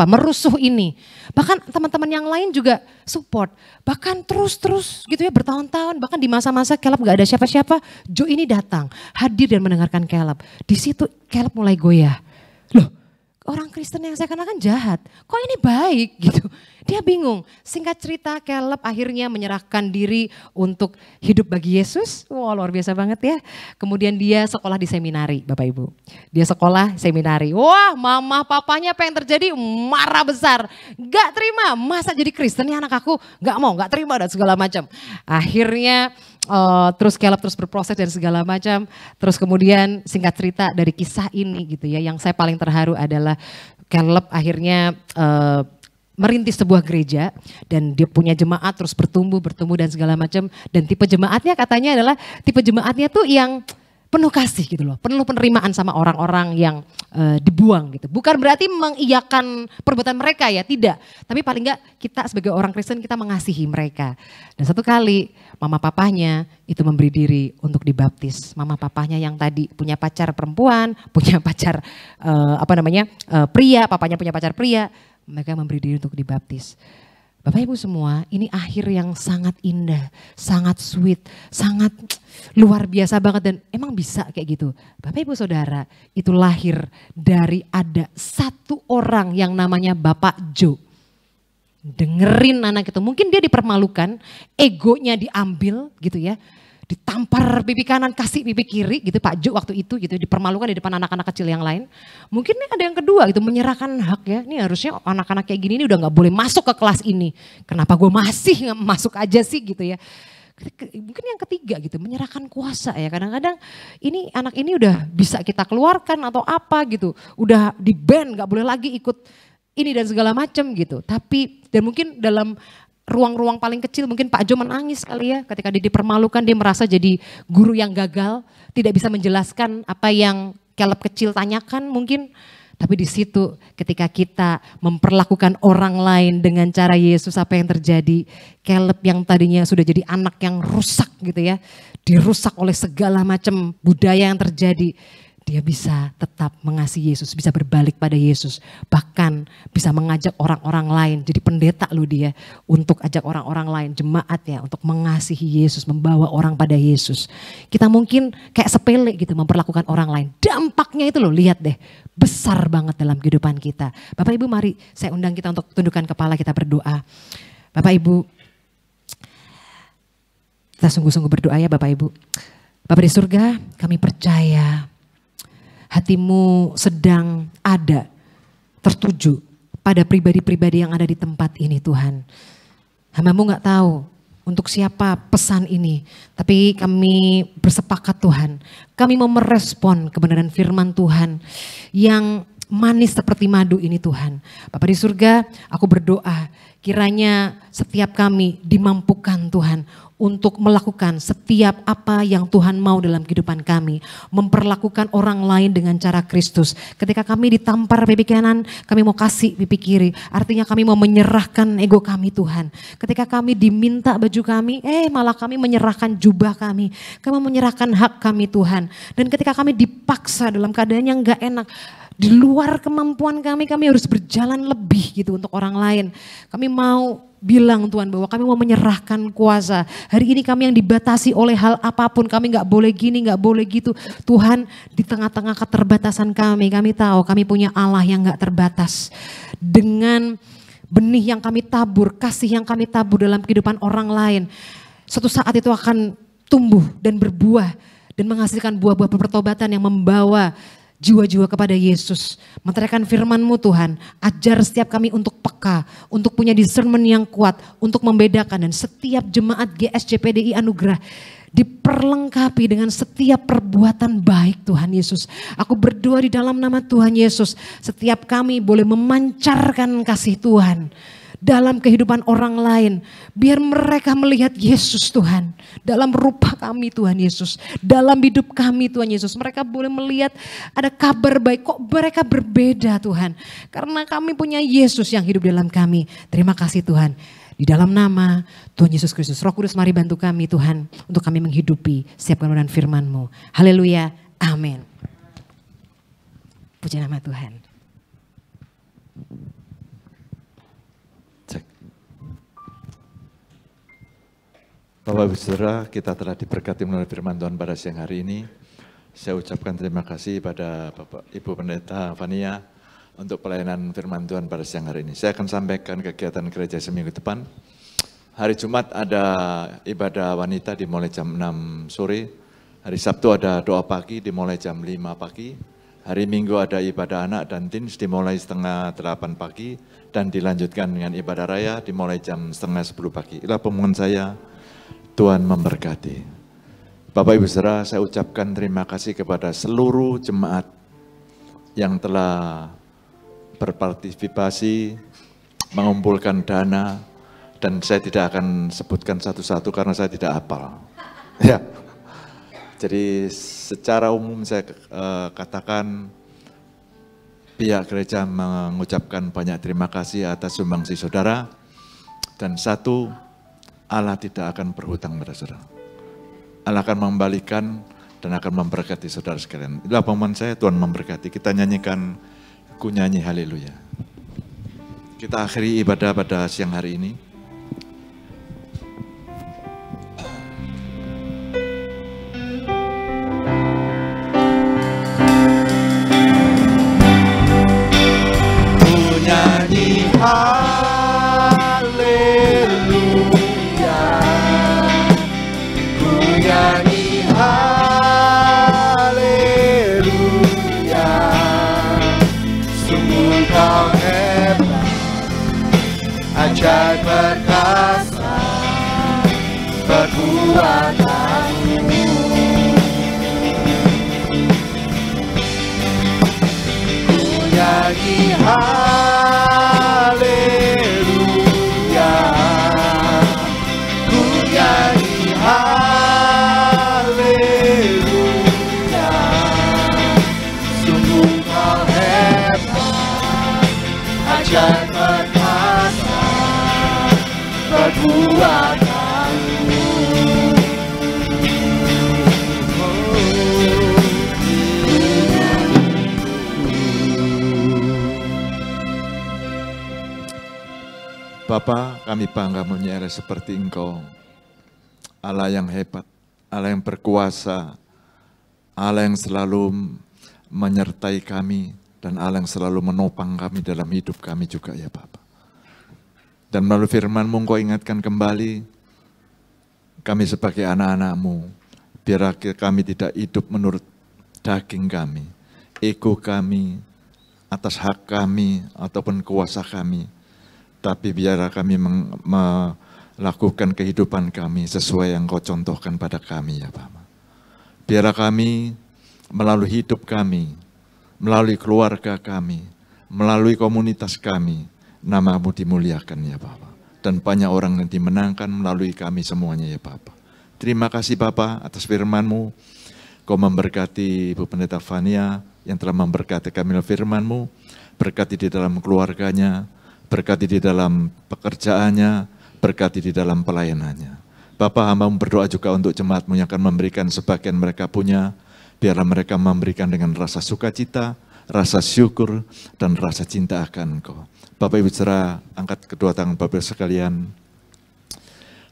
merusuh ini. Bahkan teman-teman yang lain juga support. Bahkan terus gitu ya bertahun-tahun. Bahkan di masa-masa Caleb gak ada siapa-siapa. Joe ini datang hadir dan mendengarkan Caleb. Di situ Caleb mulai goyah. Loh, orang Kristen yang saya kenal kan jahat. Kok ini baik gitu. Dia bingung. Singkat cerita Caleb akhirnya menyerahkan diri untuk hidup bagi Yesus. Wah luar biasa banget ya. Kemudian dia sekolah di seminari Bapak Ibu. Dia sekolah seminari. Wah mama papanya apa yang terjadi? Marah besar. Gak terima. Masa jadi Kristen ya anak aku? Gak terima dan segala macam. Akhirnya terus Caleb terus berproses dan segala macam. Terus kemudian singkat cerita dari kisah ini gitu ya. Yang saya paling terharu adalah Caleb akhirnya merintis sebuah gereja dan dia punya jemaat terus bertumbuh dan segala macam. Dan tipe jemaatnya katanya adalah tipe jemaatnya tuh yang penuh kasih gitu loh. Penuh penerimaan sama orang-orang yang dibuang gitu. Bukan berarti mengiyakan perbuatan mereka ya, tidak. Tapi paling enggak kita sebagai orang Kristen kita mengasihi mereka. Dan satu kali mama papanya itu memberi diri untuk dibaptis. Mama papanya yang tadi punya pacar perempuan, punya pacar pria, papanya punya pacar pria. Mereka memberi diri untuk dibaptis. Bapak Ibu semua, ini akhir yang sangat indah, sangat sweet, sangat luar biasa banget dan emang bisa kayak gitu. Bapak Ibu Saudara, itu lahir dari ada satu orang yang namanya Bapak Joe. Dengerin anak itu, mungkin dia dipermalukan, egonya diambil gitu ya. Ditampar pipi kanan, kasih pipi kiri gitu Pak Jo waktu itu gitu, dipermalukan di depan anak-anak kecil yang lain. Mungkin nih ada yang kedua gitu, menyerahkan hak ya, ini harusnya anak-anak kayak gini ini udah gak boleh masuk ke kelas ini. Kenapa gue masih gak masuk aja sih gitu ya. Mungkin yang ketiga gitu, menyerahkan kuasa ya. Kadang-kadang ini anak ini udah bisa kita keluarkan atau apa gitu. Udah di ban, gak boleh lagi ikut ini dan segala macam gitu. Tapi dan mungkin dalam ruang-ruang paling kecil mungkin Pak Jo menangis kali ya ketika dia dipermalukan, dia merasa jadi guru yang gagal, tidak bisa menjelaskan apa yang Caleb kecil tanyakan mungkin. Tapi di situ ketika kita memperlakukan orang lain dengan cara Yesus, apa yang terjadi? Caleb yang tadinya sudah jadi anak yang rusak gitu ya, dirusak oleh segala macam budaya yang terjadi. Dia bisa tetap mengasihi Yesus, bisa berbalik pada Yesus. Bahkan bisa mengajak orang-orang lain, jadi pendeta loh dia. Untuk ajak orang-orang lain, jemaat ya, untuk mengasihi Yesus, membawa orang pada Yesus. Kita mungkin kayak sepele gitu memperlakukan orang lain. Dampaknya itu loh, lihat deh, besar banget dalam kehidupan kita. Bapak Ibu mari saya undang kita untuk tundukkan kepala, kita berdoa. Bapak Ibu, kita sungguh-sungguh berdoa ya Bapak Ibu. Bapak di surga, kami percaya hatimu sedang ada, tertuju pada pribadi-pribadi yang ada di tempat ini Tuhan. Hamba-Mu gak tahu untuk siapa pesan ini, tapi kami bersepakat Tuhan. Kami mau merespon kebenaran firman Tuhan yang manis seperti madu ini Tuhan. Bapa di surga, aku berdoa kiranya setiap kami dimampukan Tuhan untuk melakukan setiap apa yang Tuhan mau dalam kehidupan kami. Memperlakukan orang lain dengan cara Kristus. Ketika kami ditampar pipi kanan, kami mau kasih pipi kiri. Artinya kami mau menyerahkan ego kami Tuhan. Ketika kami diminta baju kami, malah kami menyerahkan jubah kami. Kami menyerahkan hak kami Tuhan. Dan ketika kami dipaksa dalam keadaan yang gak enak, di luar kemampuan kami harus berjalan lebih gitu untuk orang lain. Kami mau bilang Tuhan bahwa kami mau menyerahkan kuasa. Hari ini kami yang dibatasi oleh hal apapun, kami gak boleh gini, gak boleh gitu. Tuhan, di tengah-tengah keterbatasan kami tahu kami punya Allah yang gak terbatas. Dengan benih yang kami tabur, kasih yang kami tabur dalam kehidupan orang lain, suatu saat itu akan tumbuh dan berbuah dan menghasilkan buah-buah pertobatan yang membawa jiwa-jiwa kepada Yesus. Menteriakan firman-Mu Tuhan, ajar setiap kami untuk peka, untuk punya discernment yang kuat, untuk membedakan, dan setiap jemaat GSCPDI Anugerah diperlengkapi dengan setiap perbuatan baik Tuhan Yesus. Aku berdoa di dalam nama Tuhan Yesus, setiap kami boleh memancarkan kasih Tuhan dalam kehidupan orang lain. Biar mereka melihat Yesus Tuhan. Dalam rupa kami Tuhan Yesus. Dalam hidup kami Tuhan Yesus. Mereka boleh melihat ada kabar baik. Kok mereka berbeda Tuhan. Karena kami punya Yesus yang hidup dalam kami. Terima kasih Tuhan. Di dalam nama Tuhan Yesus Kristus. Roh Kudus mari bantu kami Tuhan. Untuk kami menghidupi setiap kebenaran firman-Mu. Haleluya. Amin. Puji nama Tuhan. Bapak Ibu Saudara, kita telah diberkati melalui firman Tuhan pada siang hari ini. Saya ucapkan terima kasih pada Bapak Ibu Pendeta Vania untuk pelayanan firman Tuhan pada siang hari ini. Saya akan sampaikan kegiatan gereja seminggu depan. Hari Jumat ada ibadah wanita dimulai jam 6 sore. Hari Sabtu ada doa pagi dimulai jam 5 pagi. Hari Minggu ada ibadah anak dan teens dimulai setengah 8 pagi. Dan dilanjutkan dengan ibadah raya dimulai jam setengah 10 pagi. Inilah pengumuman saya. Tuhan memberkati. Bapak Ibu Saudara, saya ucapkan terima kasih kepada seluruh jemaat yang telah berpartisipasi, mengumpulkan dana, dan saya tidak akan sebutkan satu-satu karena saya tidak hafal. Ya. Jadi secara umum saya katakan pihak gereja mengucapkan banyak terima kasih atas sumbangsi saudara. Dan satu, Allah tidak akan berhutang pada saudara. Allah akan mengembalikan dan akan memberkati saudara sekalian. Itulah pengumuman saya, Tuhan memberkati. Kita nyanyikan nyanyi haleluya. Kita akhiri ibadah pada siang hari ini. Nyanyi ajaib perkasa perbuatanmu. Ku nyanyi haleluya, ku nyanyi haleluya, sungguh kau hebat. hujan perkasa perbuatanmu. Bapa, kami bangga mempunyai Allah seperti Engkau, Allah yang hebat, Allah yang berkuasa, Allah yang selalu menyertai kami, dan Allah yang selalu menopang kami dalam hidup kami juga ya Bapa. Dan melalui firman-Mu Engkau ingatkan kembali, kami sebagai anak-anak-Mu, biar kami tidak hidup menurut daging kami, ego kami, atas hak kami, ataupun kuasa kami, tapi biarlah kami melakukan kehidupan kami sesuai yang Kau contohkan pada kami ya Bapa. Biarlah kami melalui hidup kami, melalui keluarga kami, melalui komunitas kami, nama-Mu dimuliakan ya Bapa. Dan banyak orang yang dimenangkan melalui kami semuanya ya Bapa. Terima kasih Bapa atas firman-Mu. Kau memberkati Ibu Pendeta Fania yang telah memberkati kami melalui firman-Mu. Berkati di dalam keluarganya, berkati di dalam pekerjaannya, berkati di dalam pelayanannya. Bapa, hamba-Mu berdoa juga untuk jemaat-Mu yang akan memberikan sebagian mereka punya, biarlah mereka memberikan dengan rasa sukacita, rasa syukur, dan rasa cinta akan Engkau. Bapak Ibu saudara, angkat kedua tangan Bapak sekalian.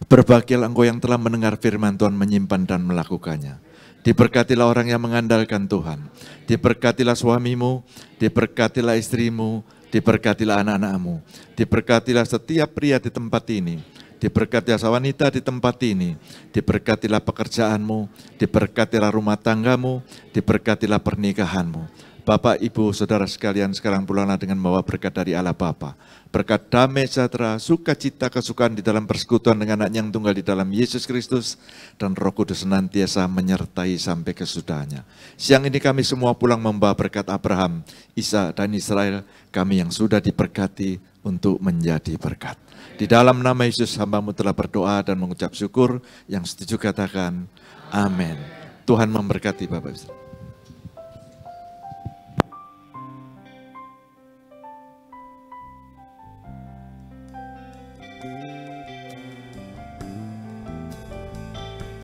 Berbahagialah engkau yang telah mendengar firman Tuhan, menyimpan dan melakukannya. Diberkatilah orang yang mengandalkan Tuhan. Diberkatilah suamimu, diberkatilah istrimu, diberkatilah anak-anakmu, diberkatilah setiap pria di tempat ini, diberkatilah wanita di tempat ini, diberkatilah pekerjaanmu, diberkatilah rumah tanggamu, diberkatilah pernikahanmu. Bapak, Ibu, Saudara sekalian, sekarang pulanglah dengan membawa berkat dari Allah Bapa. Berkat damai sejahtera, sukacita, kesukaan di dalam persekutuan dengan Anak yang tunggal di dalam Yesus Kristus, dan Roh Kudus senantiasa menyertai sampai kesudahannya. Siang ini kami semua pulang membawa berkat Abraham, Isa, dan Israel, kami yang sudah diberkati untuk menjadi berkat. Di dalam nama Yesus, hamba-Mu telah berdoa dan mengucap syukur, yang setuju katakan, amin. Tuhan memberkati Bapak Ibu.